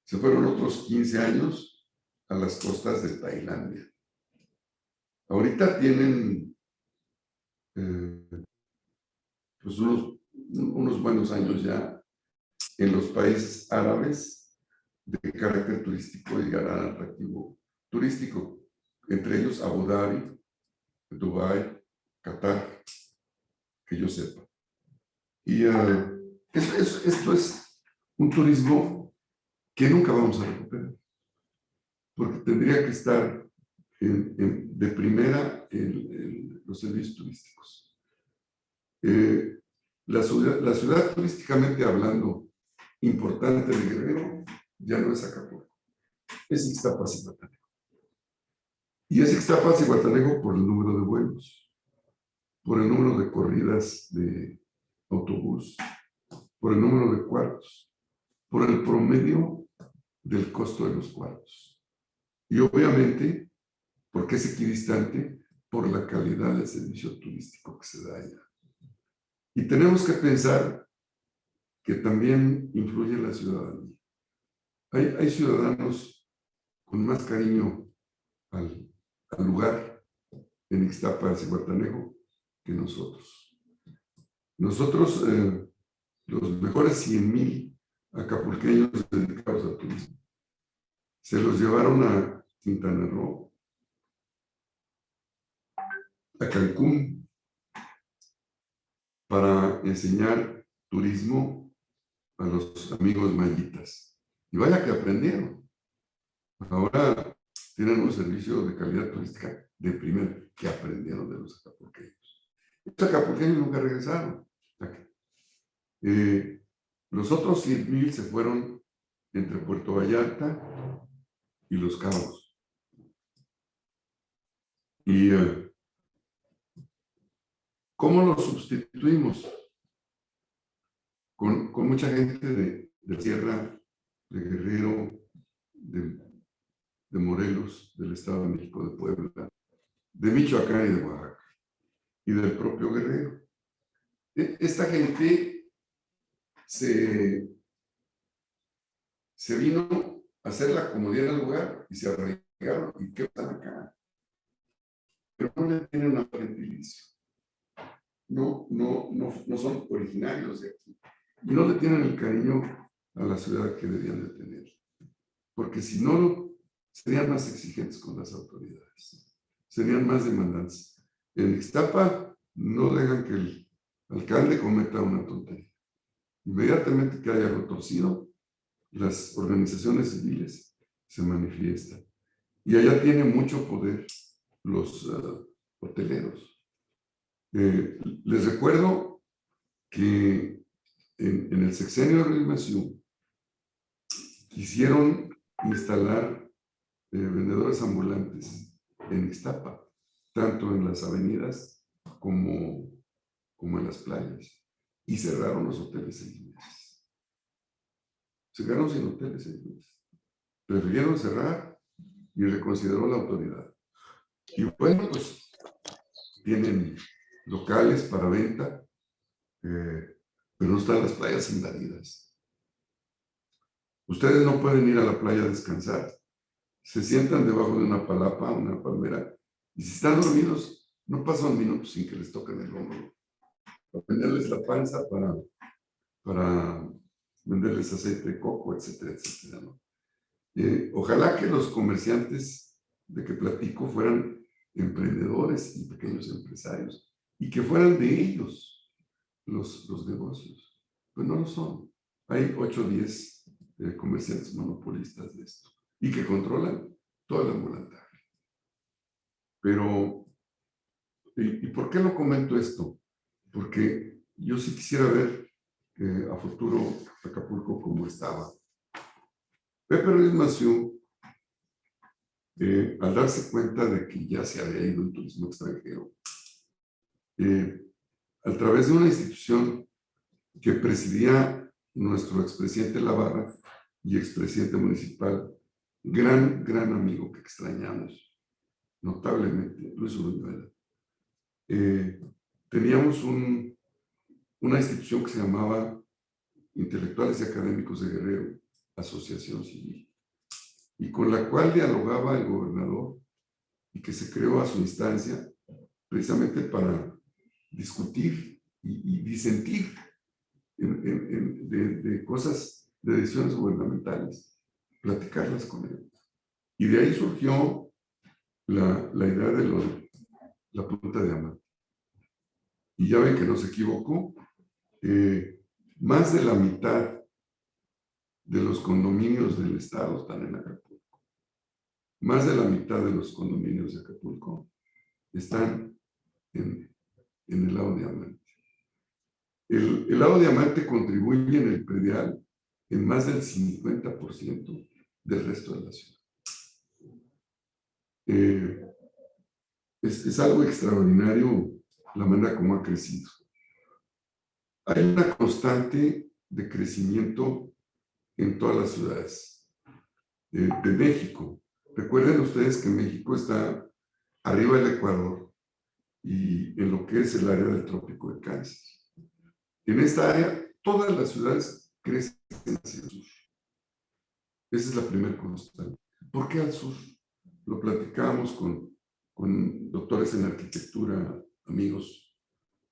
Se fueron otros 15 años a las costas de Tailandia. Ahorita tienen pues unos buenos años ya en los países árabes de carácter turístico y gran atractivo turístico, entre ellos Abu Dhabi, Dubái, Qatar, que yo sepa. Y esto es un turismo que nunca vamos a recuperar, porque tendría que estar de primera los servicios turísticos. La ciudad turísticamente hablando importante de Guerrero ya no es Acapulco, es Ixtapas y Guatanejo. Y es Ixtapas y Guatanejo por el número de vuelos, por el número de corridas de autobús, por el número de cuartos, por el promedio del costo de los cuartos. Y obviamente, porque es equidistante, por la calidad del servicio turístico que se da allá. Y tenemos que pensar que también influye la ciudadanía. Hay ciudadanos con más cariño al lugar en Ixtapas y Guatanejo que nosotros. Nosotros, los mejores 100,000 acapulqueños dedicados al turismo, se los llevaron a Quintana Roo, a Cancún, para enseñar turismo a los amigos mayitas. Y vaya que aprendieron. Ahora tienen un servicio de calidad turística de primera que aprendieron de los acapulqueños. Los acapulqueños nunca regresaron. Los otros 100,000 se fueron entre Puerto Vallarta y Los Cabos. ¿Y cómo los sustituimos? Con mucha gente de la Sierra, de Guerrero, de Morelos, del Estado de México, de Puebla, de Michoacán y de Oaxaca, y del propio Guerrero. Esta gente se vino a hacer la comodidad del lugar y se arraigaron y qué están acá. Pero no le tienen un gentilicio. No son originarios de aquí. Y no le tienen el cariño a la ciudad que debían de tener. Porque si no, serían más exigentes con las autoridades. Serían más demandantes. En Ixtapa no dejan que el alcalde cometa una tontería. Inmediatamente que haya algo torcido, las organizaciones civiles se manifiestan. Y allá tienen mucho poder los hoteleros. Les recuerdo que en el sexenio de Ruiz Massieu quisieron instalar vendedores ambulantes en Ixtapa, tanto en las avenidas como en las playas, y cerraron los hoteles 6 meses. Se quedaron sin hoteles 6 meses. Prefirieron cerrar y reconsideró la autoridad. Y bueno, pues tienen locales para venta, pero no están las playas invadidas. Ustedes no pueden ir a la playa a descansar. Se sientan debajo de una palapa, una palmera, y si están dormidos, no pasa un minuto sin que les toquen el hombro. Para venderles la panza, para venderles aceite de coco, etcétera, etcétera, ¿no? Ojalá que los comerciantes de que platico fueran emprendedores y pequeños empresarios y que fueran de ellos los negocios. Pues no lo son. Hay 8 o 10 comerciantes monopolistas de esto y que controlan todo el ambulantaje. Pero, ¿y por qué lo comento esto? Porque yo sí quisiera ver a futuro Acapulco como estaba. Pepe Ruiz Massieu, al darse cuenta de que ya se había ido el turismo extranjero, a través de una institución que presidía nuestro expresidente Lavarra y expresidente municipal, gran amigo que extrañamos notablemente, Luis Uruñuela, teníamos una institución que se llamaba Intelectuales y Académicos de Guerrero, Asociación Civil, y con la cual dialogaba el gobernador y que se creó a su instancia precisamente para discutir y disentir de cosas, de decisiones gubernamentales, platicarlas con él. Y de ahí surgió la idea de la punta de Amate. Y ya ven que no se equivocó. Más de la mitad de los condominios del estado están en Acapulco. Más de la mitad de los condominios de Acapulco están en el Lago Diamante. El Lago Diamante contribuye en el predial en más del 50% del resto de la ciudad. Es algo extraordinario la manera como ha crecido. Hay una constante de crecimiento en todas las ciudades de México. Recuerden ustedes que México está arriba del Ecuador y en lo que es el área del Trópico de Cáncer. En esta área, todas las ciudades crecen hacia el sur. Esa es la primera constante. ¿Por qué al sur? Lo platicamos con doctores en arquitectura, amigos,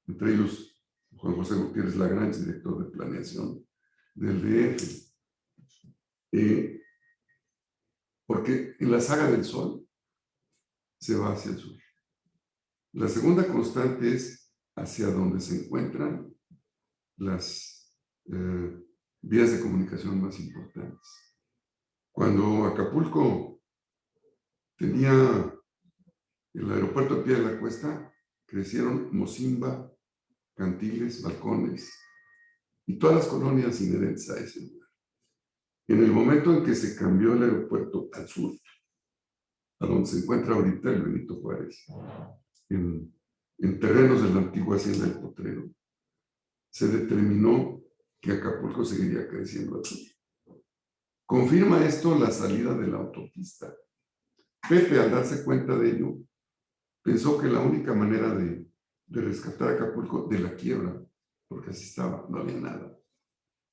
entre ellos Juan José Gutiérrez Lagrange, director de planeación del DF. Porque en la saga del Sol se va hacia el sur. La segunda constante es hacia donde se encuentran las vías de comunicación más importantes. Cuando Acapulco tenía el aeropuerto a pie de la cuesta, crecieron Mocimba, Cantiles, Balcones y todas las colonias inherentes a ese lugar. En el momento en que se cambió el aeropuerto al sur, a donde se encuentra ahorita el Benito Juárez, en terrenos de la antigua hacienda del Potrero, se determinó que Acapulco seguiría creciendo al sur. Confirma esto la salida de la autopista. Pepe, al darse cuenta de ello, pensó que la única manera de rescatar Acapulco de la quiebra, porque así estaba, no había nada,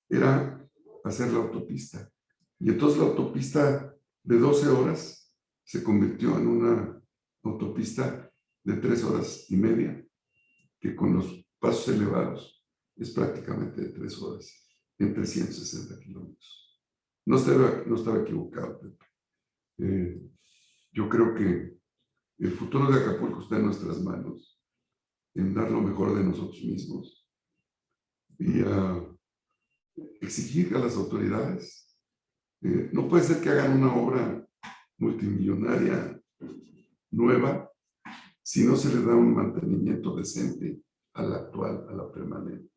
era hacer la autopista. Y entonces la autopista de 12 horas se convirtió en una autopista de 3 horas y media, que con los pasos elevados es prácticamente de 3 horas, en 360 kilómetros. No estaba equivocado, Pepe. Yo creo que el futuro de Acapulco está en nuestras manos, en dar lo mejor de nosotros mismos y exigir a las autoridades. No puede ser que hagan una obra multimillonaria nueva si no se le da un mantenimiento decente a la actual, a la permanente.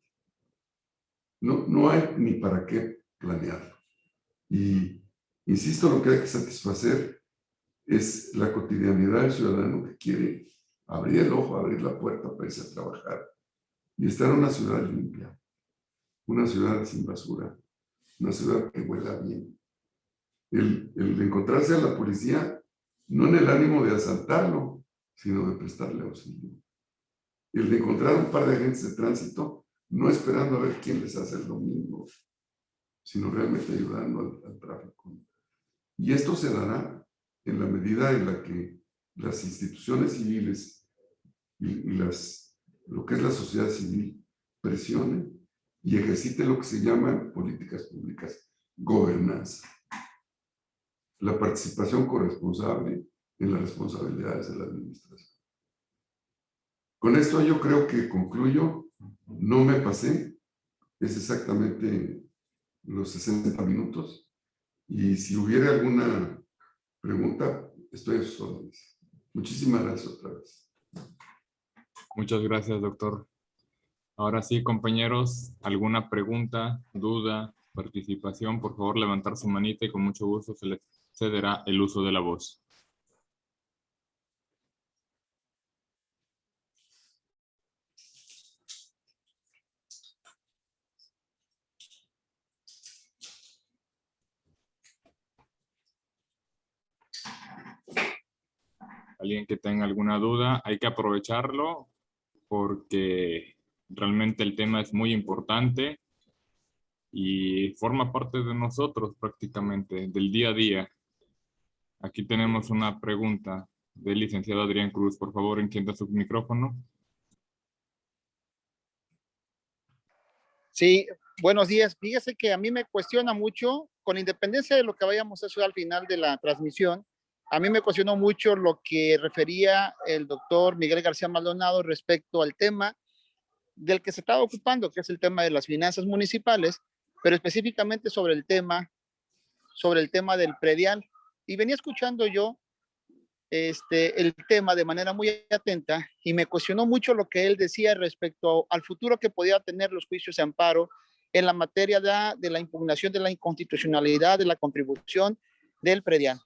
No hay ni para qué planearlo. Y insisto, lo que hay que satisfacer es la cotidianidad del ciudadano que quiere abrir el ojo, abrir la puerta para irse a trabajar y estar en una ciudad limpia, una ciudad sin basura, una ciudad que huela bien. El encontrarse a la policía no en el ánimo de asaltarlo, sino de prestarle auxilio. El de encontrar un par de agentes de tránsito, no esperando a ver quién les hace el domingo, sino realmente ayudando al tráfico. Y esto se dará en la medida en la que las instituciones civiles y lo que es la sociedad civil presionen y ejerciten lo que se llaman políticas públicas, gobernanza. La participación corresponsable en las responsabilidades de la administración. Con esto yo creo que concluyo. No me pasé, es exactamente los 60 minutos. Y si hubiera alguna pregunta, estoy a sus órdenes. Muchísimas gracias otra vez. Muchas gracias, doctor. Ahora sí, compañeros, ¿alguna pregunta, duda, participación? Por favor, levantar su manita y con mucho gusto se les cederá el uso de la voz. Alguien que tenga alguna duda, hay que aprovecharlo porque realmente el tema es muy importante y forma parte de nosotros prácticamente, del día a día. Aquí tenemos una pregunta del licenciado Adrián Cruz. Por favor, encienda su micrófono. Sí, buenos días. Fíjese que a mí me cuestiona mucho, con independencia de lo que vayamos a hacer al final de la transmisión, a mí me cuestionó mucho lo que refería el doctor Miguel García Maldonado respecto al tema del que se estaba ocupando, que es el tema de las finanzas municipales, pero específicamente sobre el tema del predial. Y venía escuchando yo el tema de manera muy atenta y me cuestionó mucho lo que él decía respecto al futuro que podía tener los juicios de amparo en la materia de la impugnación de la inconstitucionalidad de la contribución del predial.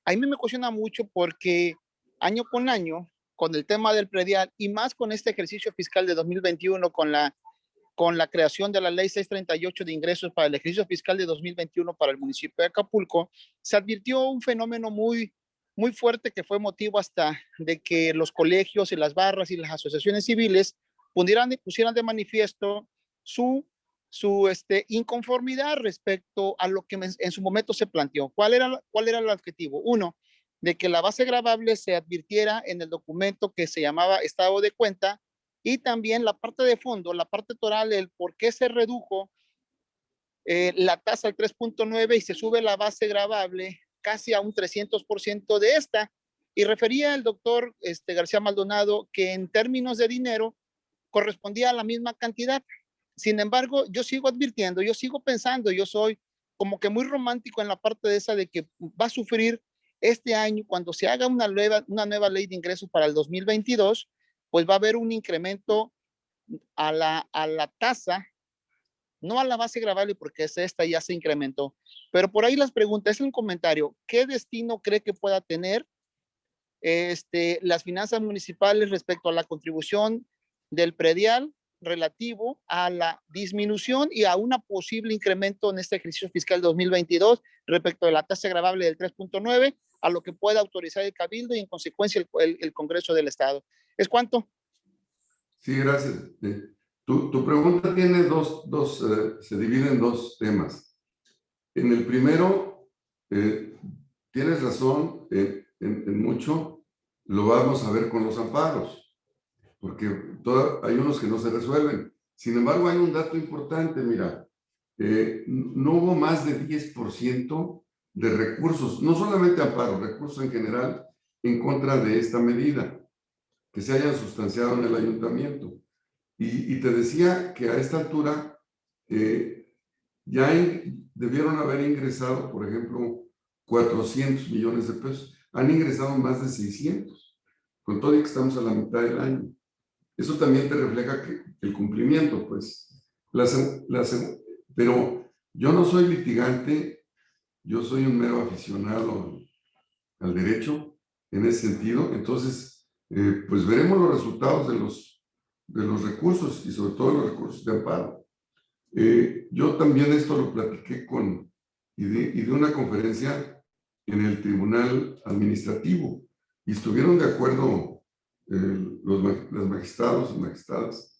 A mí me cuestiona mucho porque año con año, con el tema del predial y más con este ejercicio fiscal de 2021, con la creación de la ley 638 de ingresos para el ejercicio fiscal de 2021 para el municipio de Acapulco, se advirtió un fenómeno muy fuerte que fue motivo hasta de que los colegios y las barras y las asociaciones civiles pusieran de manifiesto su inconformidad respecto a lo que en su momento se planteó. ¿Cuál era el objetivo? Uno, de que la base gravable se advirtiera en el documento que se llamaba estado de cuenta y también la parte de fondo, la parte toral, el por qué se redujo la tasa al 3.9 y se sube la base gravable casi a un 300% de esta. Y refería el doctor García Maldonado que en términos de dinero correspondía a la misma cantidad. Sin embargo, yo sigo advirtiendo, yo sigo pensando, yo soy como que muy romántico en la parte de esa de que va a sufrir este año cuando se haga una nueva ley de ingresos para el 2022, pues va a haber un incremento a la tasa, no a la base gravable porque esta ya se incrementó. Pero por ahí las preguntas, es un comentario, ¿qué destino cree que pueda tener las finanzas municipales respecto a la contribución del predial relativo a la disminución y a un posible incremento en este ejercicio fiscal 2022 respecto de la tasa gravable del 3.9 a lo que pueda autorizar el Cabildo y en consecuencia el Congreso del Estado? ¿Es cuánto? Sí, gracias. Tu pregunta tiene se divide en dos temas. En el primero, tienes razón en mucho, lo vamos a ver con los amparos, porque hay unos que no se resuelven. Sin embargo, hay un dato importante, mira, no hubo más de 10% de recursos, no solamente amparos, recursos en general, en contra de esta medida, que se hayan sustanciado en el ayuntamiento. Y te decía que a esta altura ya debieron haber ingresado, por ejemplo, 400 millones de pesos. Han ingresado más de 600. con todo y que estamos a la mitad del año. Eso también te refleja que el cumplimiento, pues. Pero yo no soy litigante, yo soy un mero aficionado al derecho en ese sentido. Entonces, pues veremos los resultados de los recursos y sobre todo los recursos de amparo. Yo también esto lo platiqué y de una conferencia en el Tribunal Administrativo y estuvieron de acuerdo los magistrados y magistradas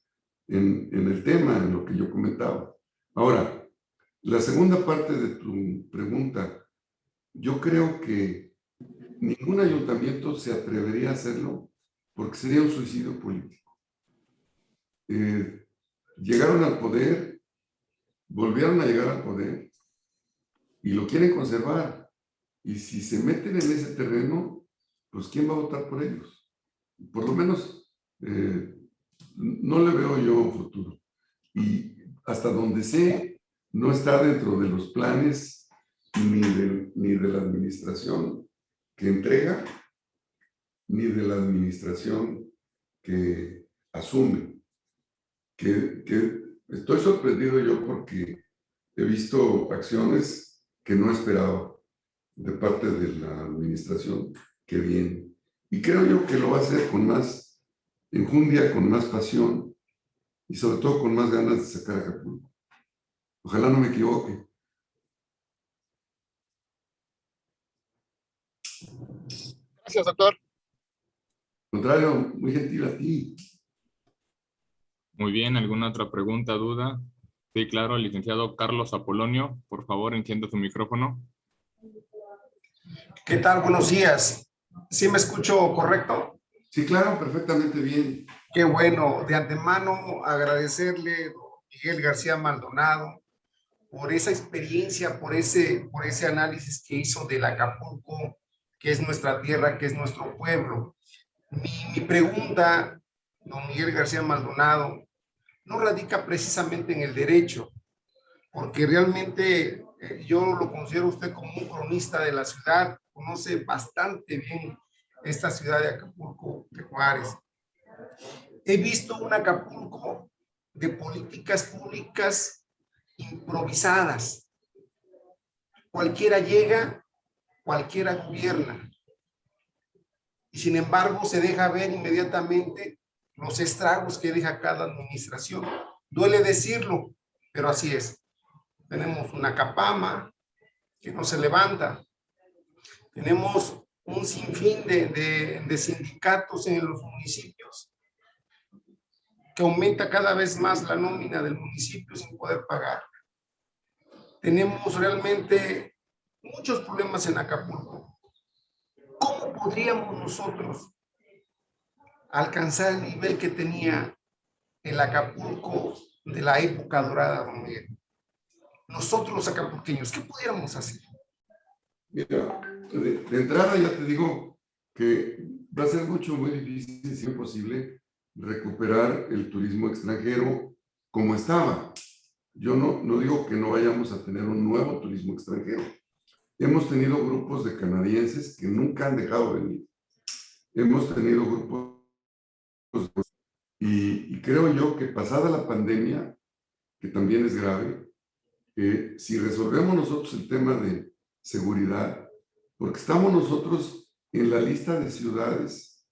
en el tema, en lo que yo comentaba. Ahora, la segunda parte de tu pregunta, yo creo que ningún ayuntamiento se atrevería a hacerlo porque sería un suicidio político. Llegaron al poder, volvieron a llegar al poder y lo quieren conservar. Y si se meten en ese terreno, pues ¿quién va a votar por ellos? Por lo menos no le veo yo un futuro. Y hasta donde sé, no está dentro de los planes ni de la administración que entrega, ni de la administración que asume. Que estoy sorprendido yo porque he visto acciones que no esperaba de parte de la administración que viene. Y creo yo que lo va a hacer con más enjundia, con más pasión y sobre todo con más ganas de sacar a Acapulco. Ojalá no me equivoque. Gracias, doctor. Al contrario, muy gentil a ti. Muy bien, ¿alguna otra pregunta, duda? Sí, claro, licenciado Carlos Apolonio, por favor, encienda su micrófono. ¿Qué tal? Buenos días. ¿Sí me escucho correcto? Sí, claro, perfectamente bien. Qué bueno. De antemano agradecerle, don Miguel García Maldonado, por esa experiencia, por ese análisis que hizo del Acapulco, que es nuestra tierra, que es nuestro pueblo. Mi pregunta, don Miguel García Maldonado, no radica precisamente en el derecho, porque realmente yo lo considero usted como un cronista de la ciudad, conoce bastante bien esta ciudad de Acapulco de Juárez. He visto un Acapulco de políticas públicas improvisadas. Cualquiera llega, cualquiera gobierna. Y sin embargo se deja ver inmediatamente los estragos que deja cada administración. Duele decirlo, pero así es. Tenemos una Capama que no se levanta. Tenemos un sinfín de sindicatos en los municipios que aumenta cada vez más la nómina del municipio sin poder pagar. Tenemos realmente muchos problemas en Acapulco. ¿Cómo podríamos nosotros alcanzar el nivel que tenía el Acapulco de la época dorada, don Miguel? Nosotros los acapulqueños, ¿qué pudiéramos hacer? Mira, de entrada ya te digo que va a ser muy difícil, si es posible, recuperar el turismo extranjero como estaba. Yo no digo que no vayamos a tener un nuevo turismo extranjero. Hemos tenido grupos de canadienses que nunca han dejado de venir. Hemos tenido grupos y creo yo que pasada la pandemia, que también es grave, si resolvemos nosotros el tema de seguridad, porque estamos nosotros en la lista de ciudades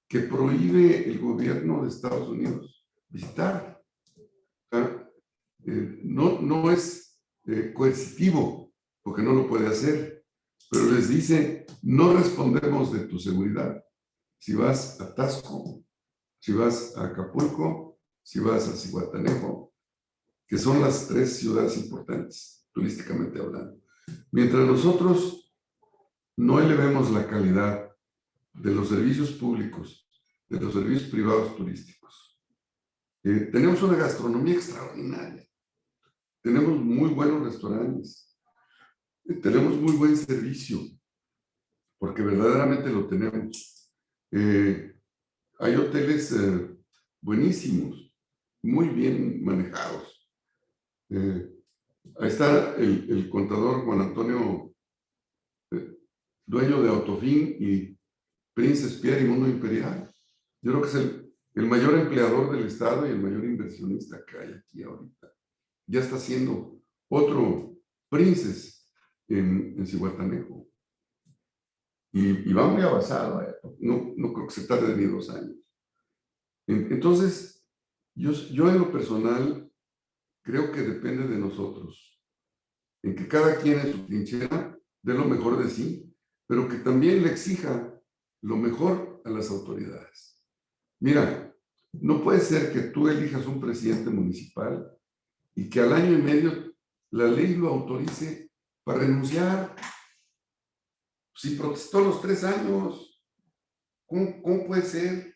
que prohíbe el gobierno de Estados Unidos visitar. No es coercitivo, porque no lo puede hacer, pero les dice, no respondemos de tu seguridad. Si vas a Taxco, si vas a Acapulco, si vas a Zihuatanejo, que son las 3 ciudades importantes, turísticamente hablando. Mientras nosotros no elevemos la calidad de los servicios públicos, de los servicios privados turísticos, tenemos una gastronomía extraordinaria, tenemos muy buenos restaurantes, tenemos muy buen servicio, porque verdaderamente lo tenemos. Hay hoteles buenísimos, muy bien manejados. Ahí está el contador Juan Antonio, dueño de Autofin, y Princes Pierre y Mundo Imperial. Yo creo que es el mayor empleador del Estado y el mayor inversionista que hay aquí ahorita. Ya está haciendo otro Princes en Zihuatanejo. Y va muy avanzado. No creo que se tarde ni 2 años. Entonces, yo en lo personal creo que depende de nosotros, en que cada quien en su trinchera dé lo mejor de sí, pero que también le exija lo mejor a las autoridades. Mira, no puede ser que tú elijas un presidente municipal y que al año y medio la ley lo autorice para renunciar. Si protestó los 3 años, ¿cómo puede ser?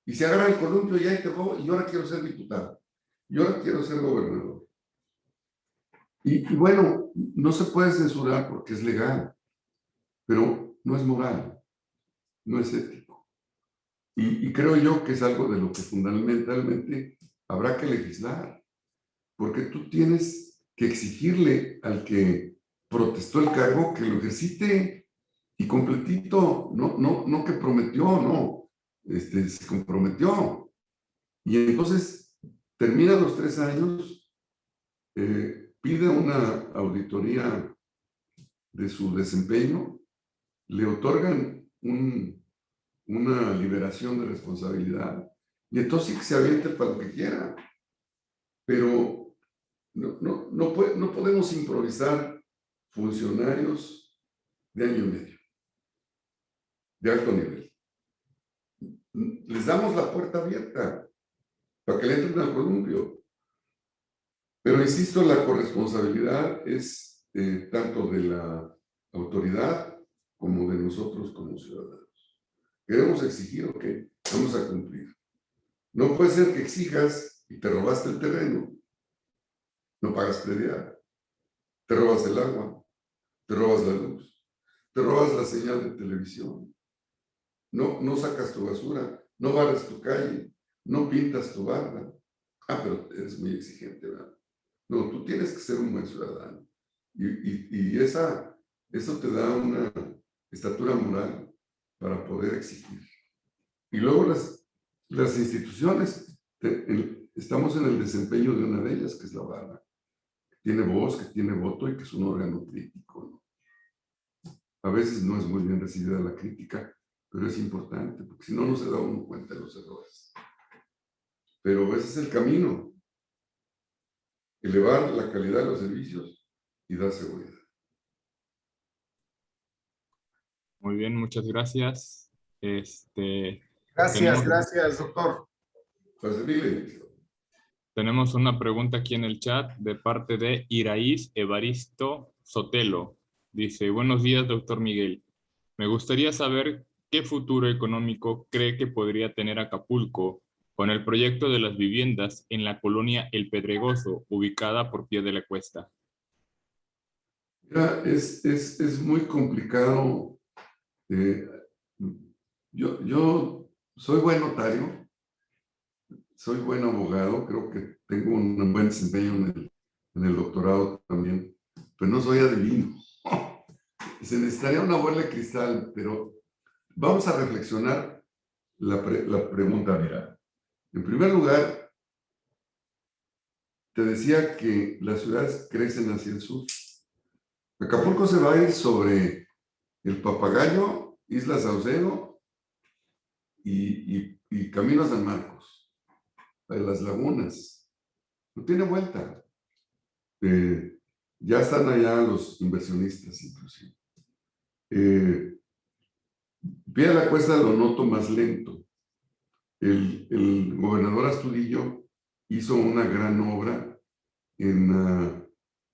Y se agarra el columpio y ahí te voy, y ahora quiero ser diputado, y ahora quiero ser gobernador. Y bueno, no se puede censurar porque es legal, pero no es moral, no es ético. Y creo yo que es algo de lo que fundamentalmente habrá que legislar, porque tú tienes que exigirle al que protestó el cargo que lo ejercite y completito, no que prometió, no, se comprometió. Y entonces termina los 3 años, pide una auditoría de su desempeño, le otorgan una liberación de responsabilidad y entonces sí que se aviente para lo que quiera. Pero no podemos improvisar funcionarios de año y medio, de alto nivel. Les damos la puerta abierta para que le entren al columpio. Pero insisto, la corresponsabilidad es tanto de la autoridad como de nosotros como ciudadanos. Queremos exigir, ok, vamos a cumplir. No puede ser que exijas y te robaste el terreno, no pagas predial, te robas el agua, te robas la luz, te robas la señal de televisión, no sacas tu basura, no barres tu calle, no pintas tu barda. Ah, pero eres muy exigente, ¿verdad? No, tú tienes que ser un buen ciudadano. Y eso te da una estatura moral para poder exigir. Y luego las instituciones, estamos en el desempeño de una de ellas, que es la barra, que tiene voz, que tiene voto y que es un órgano crítico, ¿no? A veces no es muy bien recibida la crítica, pero es importante, porque si no, no se da uno cuenta de los errores. Pero ese es el camino. Elevar la calidad de los servicios y dar seguridad. Muy bien, muchas gracias. Gracias, doctor. Para servirle. Tenemos una pregunta aquí en el chat de parte de Iraíz Evaristo Sotelo. Dice, buenos días, doctor Miguel. Me gustaría saber qué futuro económico cree que podría tener Acapulco con el proyecto de las viviendas en la colonia El Pedregoso, ubicada por pie de la cuesta. Mira, es muy complicado. Yo soy buen notario, soy buen abogado, creo que tengo un buen desempeño en el doctorado también, pero no soy adivino. Se necesitaría una bola de cristal, pero vamos a reflexionar la pregunta. Mira, en primer lugar, te decía que las ciudades crecen hacia el sur. Acapulco se va a ir sobre el Papagayo, Isla Saucedo y Camino a San Marcos, de las lagunas. No tiene vuelta. Ya están allá los inversionistas, inclusive. Pie de la Cuesta lo noto más lento. El gobernador Astudillo hizo una gran obra en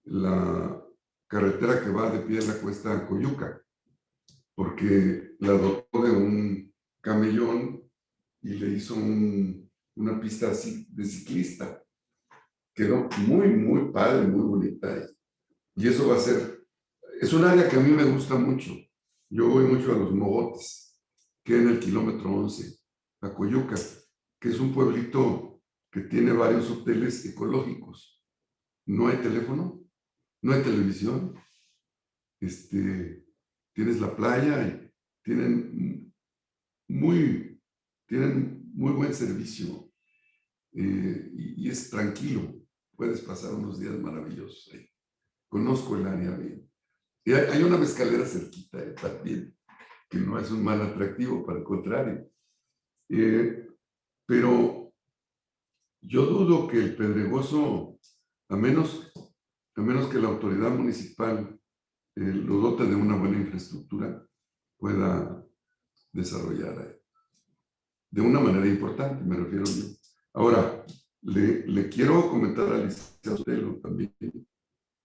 la carretera que va de Pie de la Cuesta a Coyuca, porque la dotó de un camellón y le hizo una pista así de ciclista. Quedó muy padre, muy bonita. Y eso va a ser, es un área que a mí me gusta mucho. Yo voy mucho a Los Mogotes, que en el kilómetro 11, a Coyuca, que es un pueblito que tiene varios hoteles ecológicos. No hay teléfono, no hay televisión, tienes la playa y tienen tienen muy buen servicio y es tranquilo. Puedes pasar unos días maravillosos ahí. Conozco el área bien. Y hay una mezcalera cerquita también, que no es un mal atractivo, para el contrario. Pero yo dudo que el Pedregoso, a menos que la autoridad municipal lo dote de una buena infraestructura, pueda desarrollar de una manera importante, me refiero yo. Ahora, le quiero comentar al licenciado Sotelo también,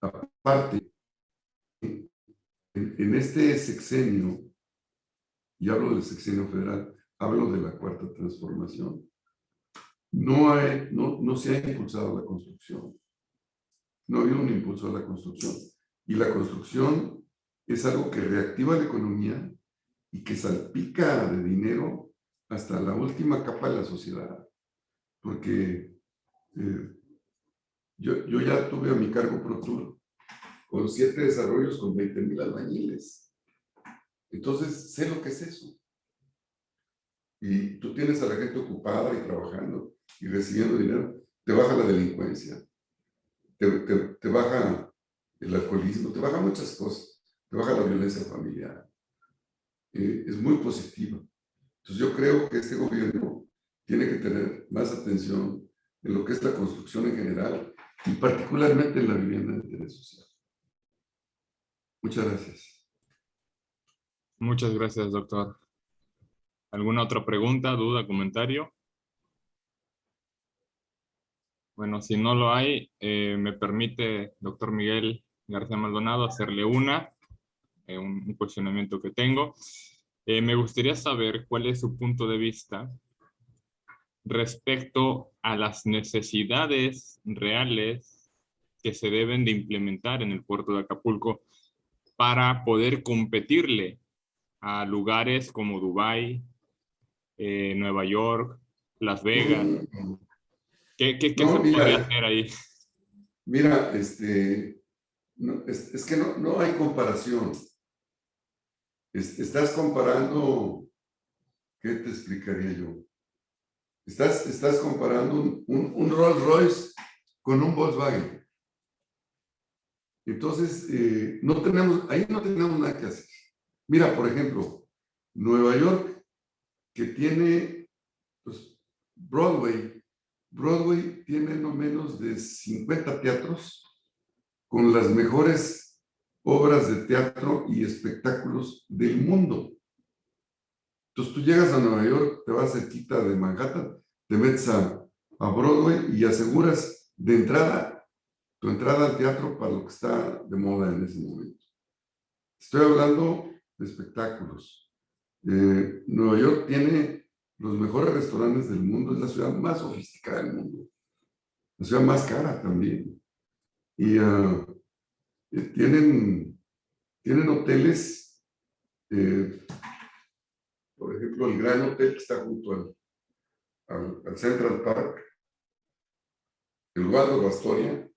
aparte, en este sexenio, y hablo del sexenio federal, hablo de la cuarta transformación, no se ha impulsado la construcción. No ha habido un impulso a la construcción. Y la construcción es algo que reactiva la economía y que salpica de dinero hasta la última capa de la sociedad. Porque yo ya tuve a mi cargo ProTour con 7 desarrollos con 20,000 albañiles. Entonces, sé lo que es eso. Y tú tienes a la gente ocupada y trabajando y recibiendo dinero, te baja la delincuencia, te baja el alcoholismo, te baja muchas cosas, te baja la violencia familiar. Es muy positiva. Entonces yo creo que este gobierno tiene que tener más atención en lo que es la construcción en general y particularmente en la vivienda de interés social. Muchas gracias. Muchas gracias, doctor. ¿Alguna otra pregunta, duda, comentario? Bueno, si no lo hay, me permite, doctor Miguel García Maldonado, hacerle un cuestionamiento que tengo. Me gustaría saber cuál es su punto de vista respecto a las necesidades reales que se deben de implementar en el puerto de Acapulco para poder competirle a lugares como Dubái, Nueva York, Las Vegas. ¿Qué se puede hacer ahí? Mira, no, es que no hay comparación. Estás comparando, ¿qué te explicaría yo? Estás comparando un Rolls Royce con un Volkswagen. Entonces, ahí no tenemos nada que hacer. Mira, por ejemplo, Nueva York, que tiene pues, Broadway tiene no menos de 50 teatros con las mejores obras de teatro y espectáculos del mundo. Entonces tú llegas a Nueva York, te vas cerquita de Manhattan, te metes a Broadway y aseguras de entrada tu entrada al teatro para lo que está de moda en ese momento. Estoy hablando de espectáculos. Nueva York tiene los mejores restaurantes del mundo, es la ciudad más sofisticada del mundo, la ciudad más cara también. Y tienen hoteles, por ejemplo, el Gran Hotel que está junto al Central Park, el Waldorf Astoria,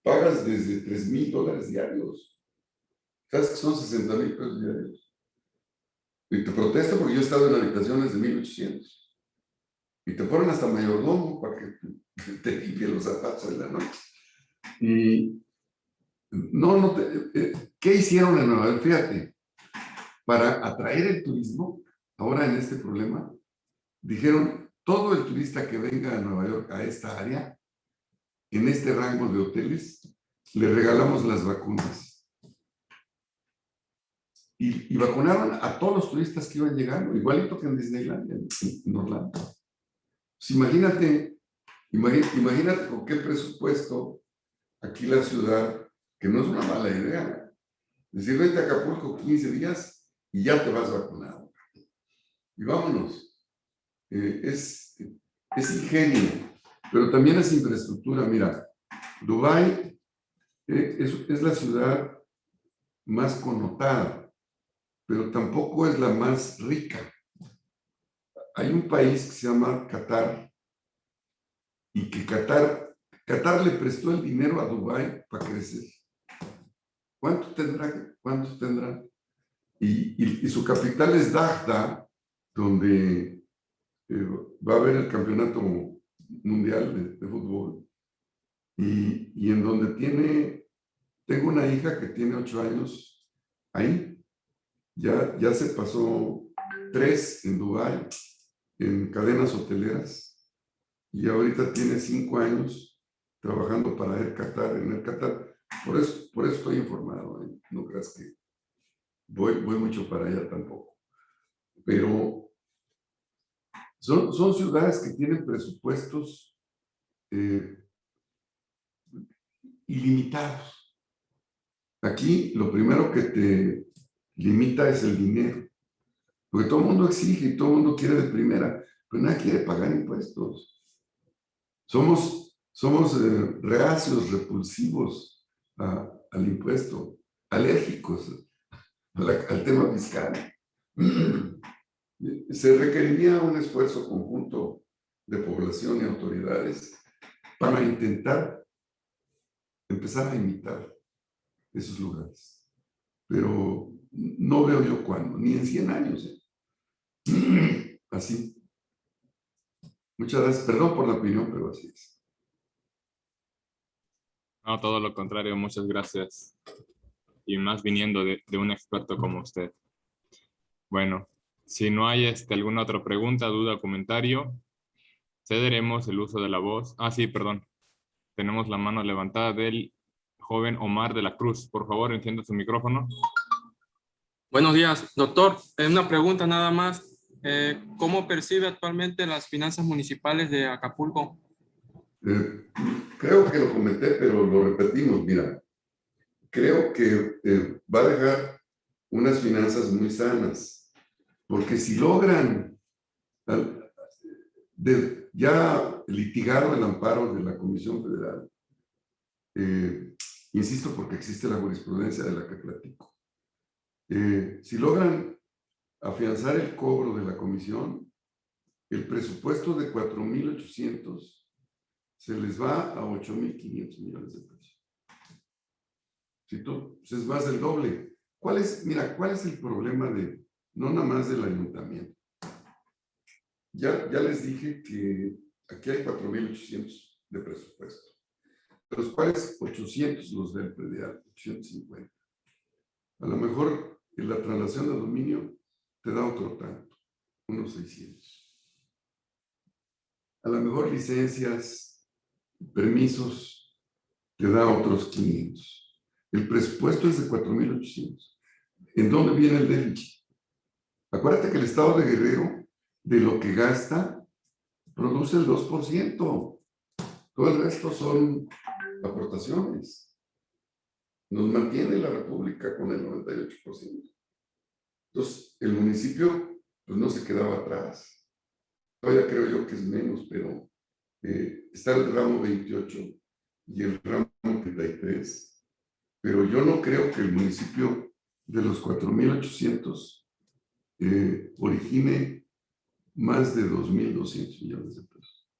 pagas desde $3,000 diarios. ¿Sabes que son 60,000 pesos diarios? Y te protesto porque yo he estado en habitaciones de 1,800. Y te ponen hasta mayordomo para que te limpie los zapatos en la noche. Y ¿qué hicieron en Nueva York? Fíjate, para atraer el turismo, ahora en este problema, dijeron, todo el turista que venga a Nueva York, a esta área, en este rango de hoteles, le regalamos las vacunas. Y vacunaron a todos los turistas que iban llegando, igualito que en Disneyland, en Orlando. Pues imagínate con qué presupuesto aquí la ciudad, que no es una mala idea, decir, vete a Acapulco 15 días y ya te vas vacunado. Y vámonos. Es ingenio, pero también es infraestructura. Mira, Dubái es la ciudad más connotada, pero tampoco es la más rica. Hay un país que se llama Qatar, y que Qatar le prestó el dinero a Dubái para crecer. ¿Cuánto tendrá? Y su capital es Dahda, donde va a haber el campeonato mundial de fútbol y en donde tengo una hija que tiene 8 años ahí. Ya se pasó 3 en Dubái, en cadenas hoteleras, y ahorita tiene 5 años trabajando para Air Qatar, en Air Qatar. Por eso estoy informado, ¿eh? No creas que voy mucho para allá tampoco. Pero son ciudades que tienen presupuestos ilimitados. Aquí lo primero que te limita es el dinero, porque todo el mundo exige y todo el mundo quiere de primera, pero nadie quiere pagar impuestos. Somos reacios, repulsivos al impuesto, alérgicos al tema fiscal. Se requeriría un esfuerzo conjunto de población y autoridades para intentar empezar a imitar esos lugares. Pero no veo yo cuándo, ni en 100 años. Así. Muchas gracias. Perdón por la opinión, pero así es. No, todo lo contrario, muchas gracias. Y más viniendo de un experto como usted. Bueno, si no hay alguna otra pregunta, duda o comentario, cederemos el uso de la voz. Ah, sí, perdón. Tenemos la mano levantada del joven Omar de la Cruz. Por favor, encienda su micrófono. Buenos días, doctor. Una pregunta nada más. ¿Cómo percibe actualmente las finanzas municipales de Acapulco? Creo que lo comenté, pero lo repetimos. Mira, creo que va a dejar unas finanzas muy sanas, porque si logran ya litigaron el amparo de la Comisión Federal, insisto, porque existe la jurisprudencia de la que platico, si logran afianzar el cobro de la comisión, el presupuesto de 4,800 se les va a 8,500 millones de pesos. Pues es más del doble. ¿Cuál es el problema no nada más del ayuntamiento? Ya les dije que aquí hay 4,800 de presupuesto, de los cuales 800 los del predial, 850. A lo mejor en la traslación de dominio te da otro tanto, unos 600. A lo mejor licencias, permisos, te da otros 500. El presupuesto es de 4,800. ¿En dónde viene el déficit? Acuérdate que el estado de Guerrero, de lo que gasta, produce el 2%. Todo el resto son aportaciones. Nos mantiene la República con el 98%. Entonces, el municipio pues, no se quedaba atrás. Todavía creo yo que es menos, pero está el ramo 28 y el ramo 33. Pero yo no creo que el municipio de los 4,800 origine más de 2,200 millones de pesos.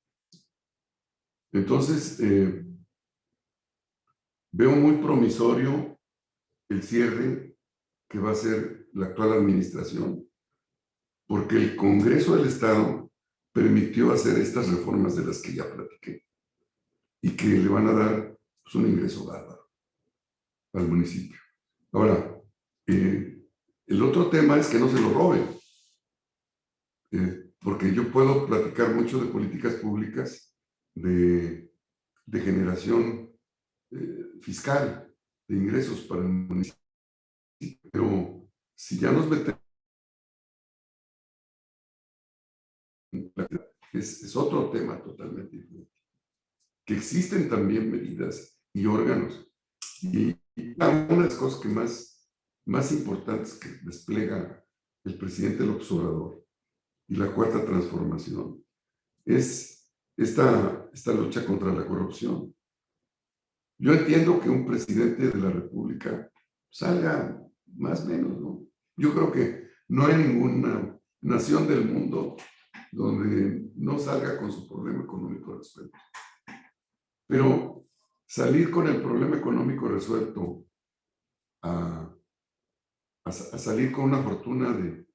Entonces, veo muy promisorio el cierre que va a hacer la actual administración, porque el Congreso del Estado permitió hacer estas reformas de las que ya platiqué y que le van a dar pues, un ingreso bárbaro al municipio. Ahora, el otro tema es que no se lo roben, porque yo puedo platicar mucho de políticas públicas de generación fiscal, de ingresos para el municipio, pero si ya nos metemos, es otro tema totalmente diferente. Que existen también medidas y órganos. Y una de las cosas que más importantes que despliega el presidente López Obrador y la Cuarta Transformación es esta lucha contra la corrupción. Yo entiendo que un presidente de la República salga más o menos, ¿no? Yo creo que no hay ninguna nación del mundo donde no salga con su problema económico resuelto. Pero salir con el problema económico resuelto a salir con una fortuna de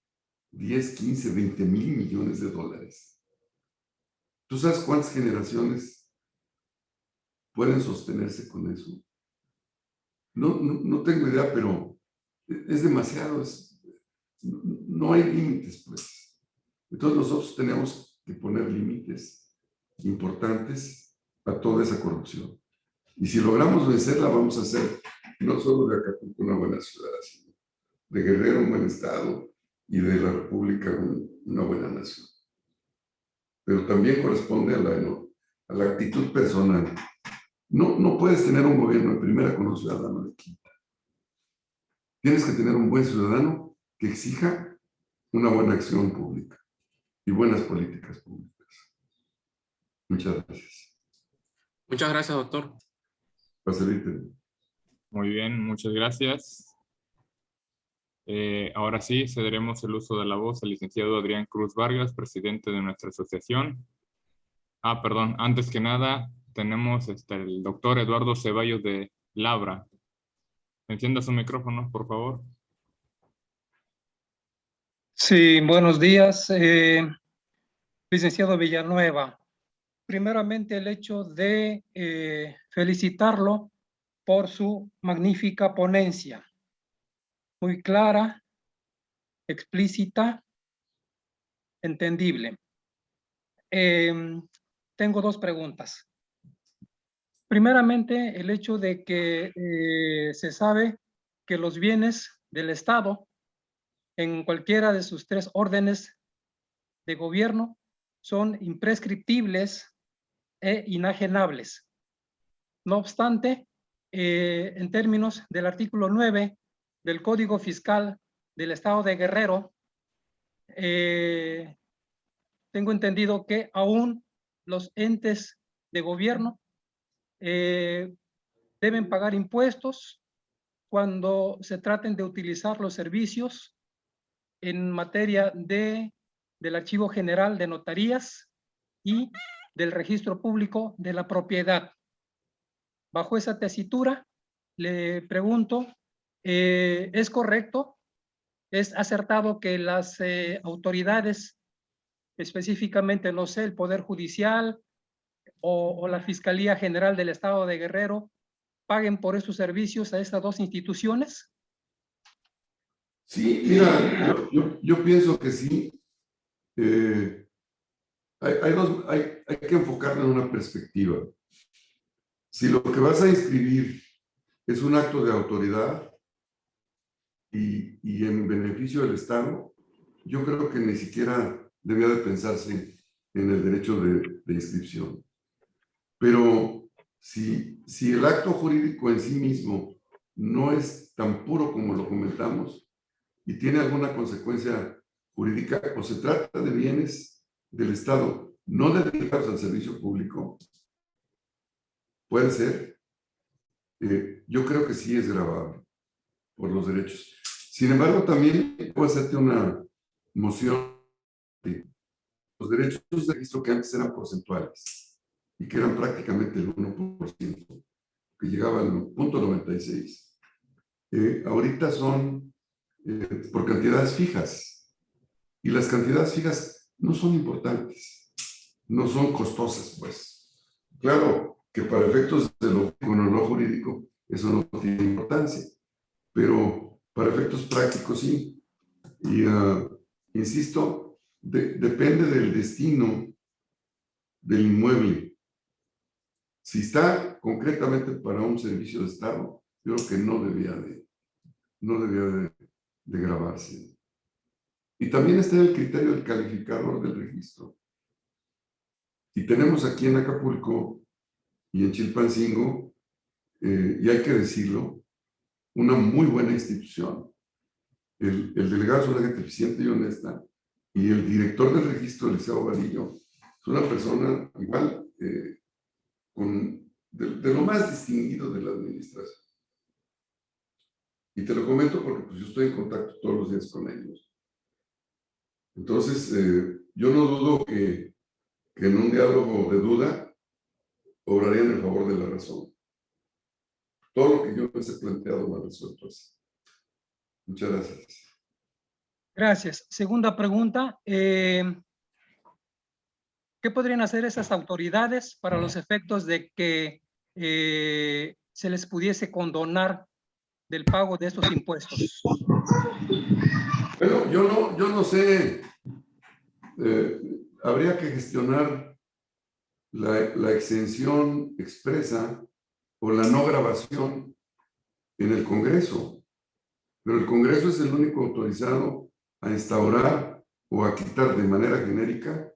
10, 15, 20 mil millones de dólares. ¿Tú sabes cuántas generaciones pueden sostenerse con eso? No tengo idea, pero es demasiado. No hay límites, pues. Entonces nosotros tenemos que poner límites importantes a toda esa corrupción. Y si logramos vencerla, vamos a hacer no solo de Acapulco una buena ciudad, sino de Guerrero un buen estado y de la República una buena nación. Pero también corresponde a la actitud personal. No puedes tener un gobierno de primera con un ciudadano de quinta. Tienes que tener un buen ciudadano que exija una buena acción pública y buenas políticas públicas. Muchas gracias. Muchas gracias, doctor. Para servirte. Muy bien, muchas gracias. Ahora sí, cederemos el uso de la voz al licenciado Adrián Cruz Vargas, presidente de nuestra asociación. Perdón, antes que nada, tenemos el doctor Eduardo Ceballos de Labra. Encienda su micrófono, por favor. Sí, buenos días, licenciado Villanueva. Primeramente, el hecho de felicitarlo por su magnífica ponencia. Muy clara, explícita, entendible. Tengo dos preguntas. Primeramente, el hecho de que se sabe que los bienes del Estado en cualquiera de sus tres órdenes de gobierno son imprescriptibles e inajenables. No obstante, en términos del artículo 9 del Código Fiscal del Estado de Guerrero, tengo entendido que aún los entes de gobierno deben pagar impuestos cuando se traten de utilizar los servicios en materia del Archivo General de Notarías y del Registro Público de la Propiedad. Bajo esa tesitura, le pregunto, ¿es correcto? ¿Es acertado que las autoridades, específicamente, no sé, el Poder Judicial o la Fiscalía General del Estado de Guerrero, paguen por estos servicios a estas dos instituciones? Sí, mira, yo pienso que sí. Hay que enfocarlo en una perspectiva. Si lo que vas a inscribir es un acto de autoridad y en beneficio del Estado, yo creo que ni siquiera debía de pensarse en el derecho de inscripción. Pero si el acto jurídico en sí mismo no es tan puro como lo comentamos y tiene alguna consecuencia jurídica o se trata de bienes del Estado no dedicados al servicio público, puede ser, yo creo que sí es gravable por los derechos. Sin embargo, también puedo hacerte una moción de los derechos de registro que antes eran porcentuales y que eran prácticamente el 1%, que llegaba al 0.96. Ahorita son por cantidades fijas, y las cantidades fijas no son importantes, no son costosas, pues. Claro que para efectos de lo jurídico eso no tiene importancia, pero para efectos prácticos sí. Y insisto, depende del destino del inmueble. Si está concretamente para un servicio de Estado, yo creo que no debía de grabarse. Y también está el criterio del calificador del registro. Y tenemos aquí en Acapulco y en Chilpancingo, y hay que decirlo, una muy buena institución. El delegado es una gente eficiente y honesta, y el director del registro, Eliseo Vadillo, es una persona igual, de lo más distinguido de la administración. Y te lo comento porque pues, yo estoy en contacto todos los días con ellos. Entonces, yo no dudo que en un diálogo de duda obrarían en favor de la razón. Todo lo que yo les he planteado me ha resuelto así. Muchas gracias. Gracias. Segunda pregunta. ¿Qué podrían hacer esas autoridades para los efectos de que se les pudiese condonar del pago de estos impuestos? Bueno, yo no sé, habría que gestionar la exención expresa o la no grabación en el Congreso, pero el Congreso es el único autorizado a instaurar o a quitar de manera genérica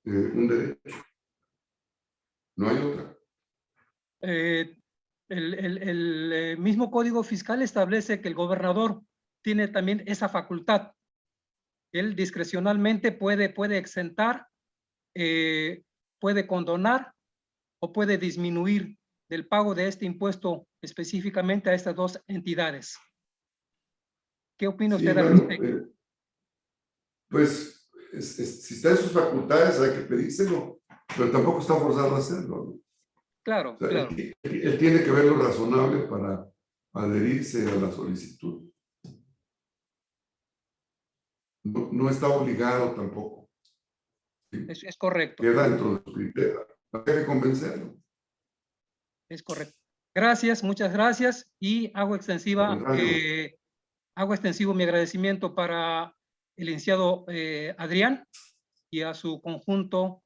un derecho. No hay otra. El mismo Código Fiscal establece que el gobernador tiene también esa facultad. Él discrecionalmente puede exentar, puede condonar o puede disminuir del pago de este impuesto específicamente a estas dos entidades. ¿Qué opina Sí, usted al bueno, respecto? pues si está en sus facultades hay que pedírselo, pero tampoco está forzado a hacerlo, ¿no? Claro, O sea, claro. él tiene que ver lo razonable para adherirse a la solicitud. No está obligado tampoco. ¿Sí? Es correcto. Queda dentro de su criterio. Hay que convencerlo. Es correcto. Gracias, muchas gracias. Y hago extensivo mi agradecimiento para el licenciado Adrián y a su conjunto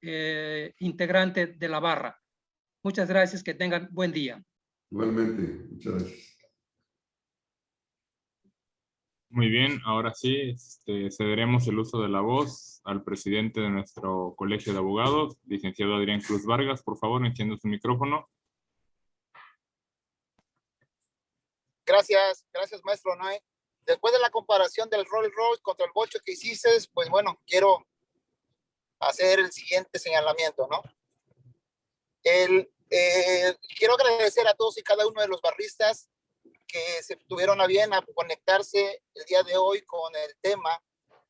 integrante de la barra. Muchas gracias, que tengan buen día. Igualmente, muchas gracias. Muy bien, ahora sí, cederemos el uso de la voz al presidente de nuestro Colegio de Abogados, licenciado Adrián Cruz Vargas. Por favor, encienda su micrófono. Gracias, maestro Noé. Después de la comparación del Rolls Royce contra el bocho que hiciste, pues bueno, quiero hacer el siguiente señalamiento, ¿no? Quiero agradecer a todos y cada uno de los barristas que se tuvieron a bien a conectarse el día de hoy con el tema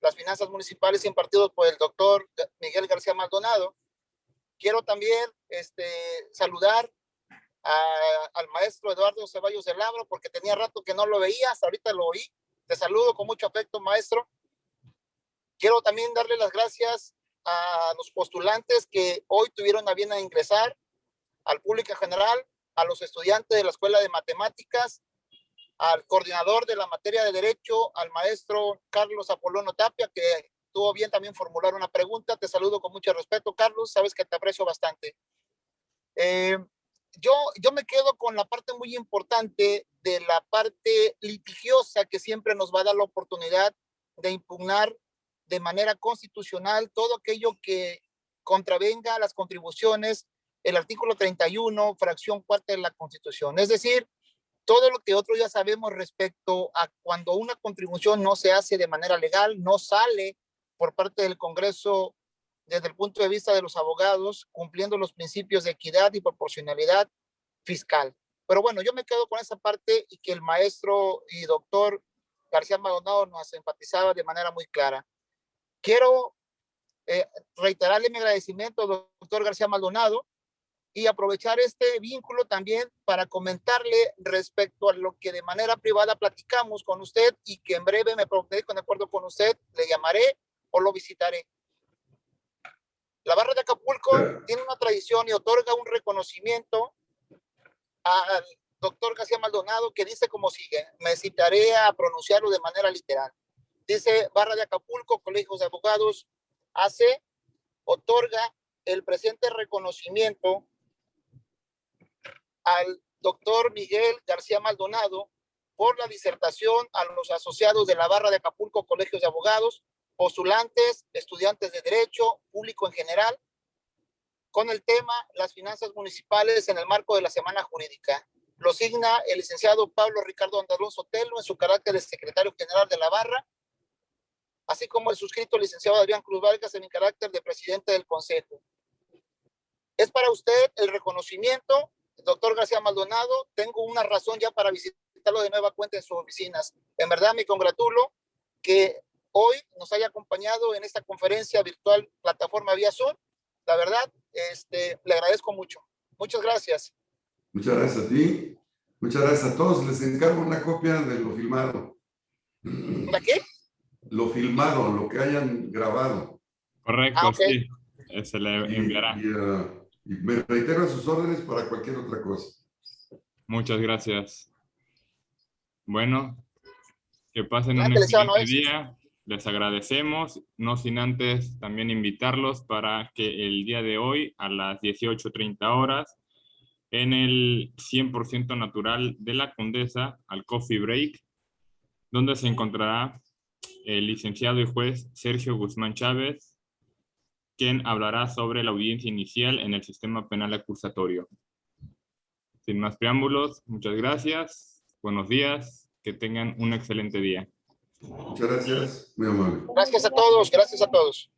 las finanzas municipales impartidos por el doctor Miguel García Maldonado. Quiero también saludar al maestro Eduardo Ceballos de Labro, porque tenía rato que no lo veía, hasta ahorita lo oí. Te saludo con mucho afecto, maestro. Quiero también darle las gracias a los postulantes que hoy tuvieron a bien a ingresar, al público en general, a los estudiantes de la Escuela de Matemáticas, al coordinador de la materia de Derecho, al maestro Carlos Apolono Tapia, que tuvo bien también formular una pregunta. Te saludo con mucho respeto, Carlos, sabes que te aprecio bastante. Yo me quedo con la parte muy importante de la parte litigiosa que siempre nos va a dar la oportunidad de impugnar de manera constitucional todo aquello que contravenga a las contribuciones, el artículo 31, fracción cuarta de la Constitución. Es decir, todo lo que otros ya sabemos respecto a cuando una contribución no se hace de manera legal, no sale por parte del Congreso desde el punto de vista de los abogados, cumpliendo los principios de equidad y proporcionalidad fiscal. Pero bueno, yo me quedo con esa parte y que el maestro y doctor García Maldonado nos enfatizaba de manera muy clara. Quiero reiterarle mi agradecimiento al doctor García Maldonado y aprovechar este vínculo también para comentarle respecto a lo que de manera privada platicamos con usted y que en breve me pondré de acuerdo con usted, le llamaré o lo visitaré. La barra de Acapulco tiene una tradición y otorga un reconocimiento al doctor García Maldonado que dice como sigue, me citaré a pronunciarlo de manera literal. Dice, barra de Acapulco, Colegios de Abogados, otorga el presente reconocimiento al doctor Miguel García Maldonado por la disertación a los asociados de la barra de Acapulco, Colegios de Abogados, postulantes, estudiantes de Derecho, público en general, con el tema las finanzas municipales en el marco de la Semana Jurídica. Lo signa el licenciado Pablo Ricardo Andalón Sotelo en su carácter de secretario general de la barra, así como el suscrito licenciado Adrián Cruz Vargas en mi carácter de presidente del consejo. Es para usted el reconocimiento, doctor García Maldonado. Tengo una razón ya para visitarlo de nueva cuenta en sus oficinas. En verdad me congratulo que hoy nos haya acompañado en esta conferencia virtual plataforma vía Zoom. La verdad, le agradezco mucho. Muchas gracias. Muchas gracias a ti. Muchas gracias a todos. Les encargo una copia de lo filmado. ¿La qué? lo filmado, lo que hayan grabado. Correcto, Ok. sí. Se le Y, enviará. y me reitero a sus órdenes para cualquier otra cosa. Muchas gracias. Bueno, que pasen un Ándale, Luciano, excelente día. Les agradecemos, no sin antes también invitarlos para que el día de hoy a las 18:30 horas en el 100% natural de la Condesa al Coffee Break, donde se encontrará el licenciado y juez Sergio Guzmán Chávez, quien hablará sobre la audiencia inicial en el sistema penal acusatorio. Sin más preámbulos, muchas gracias, buenos días, que tengan un excelente día. Muchas gracias, muy amable. Gracias a todos, gracias a todos.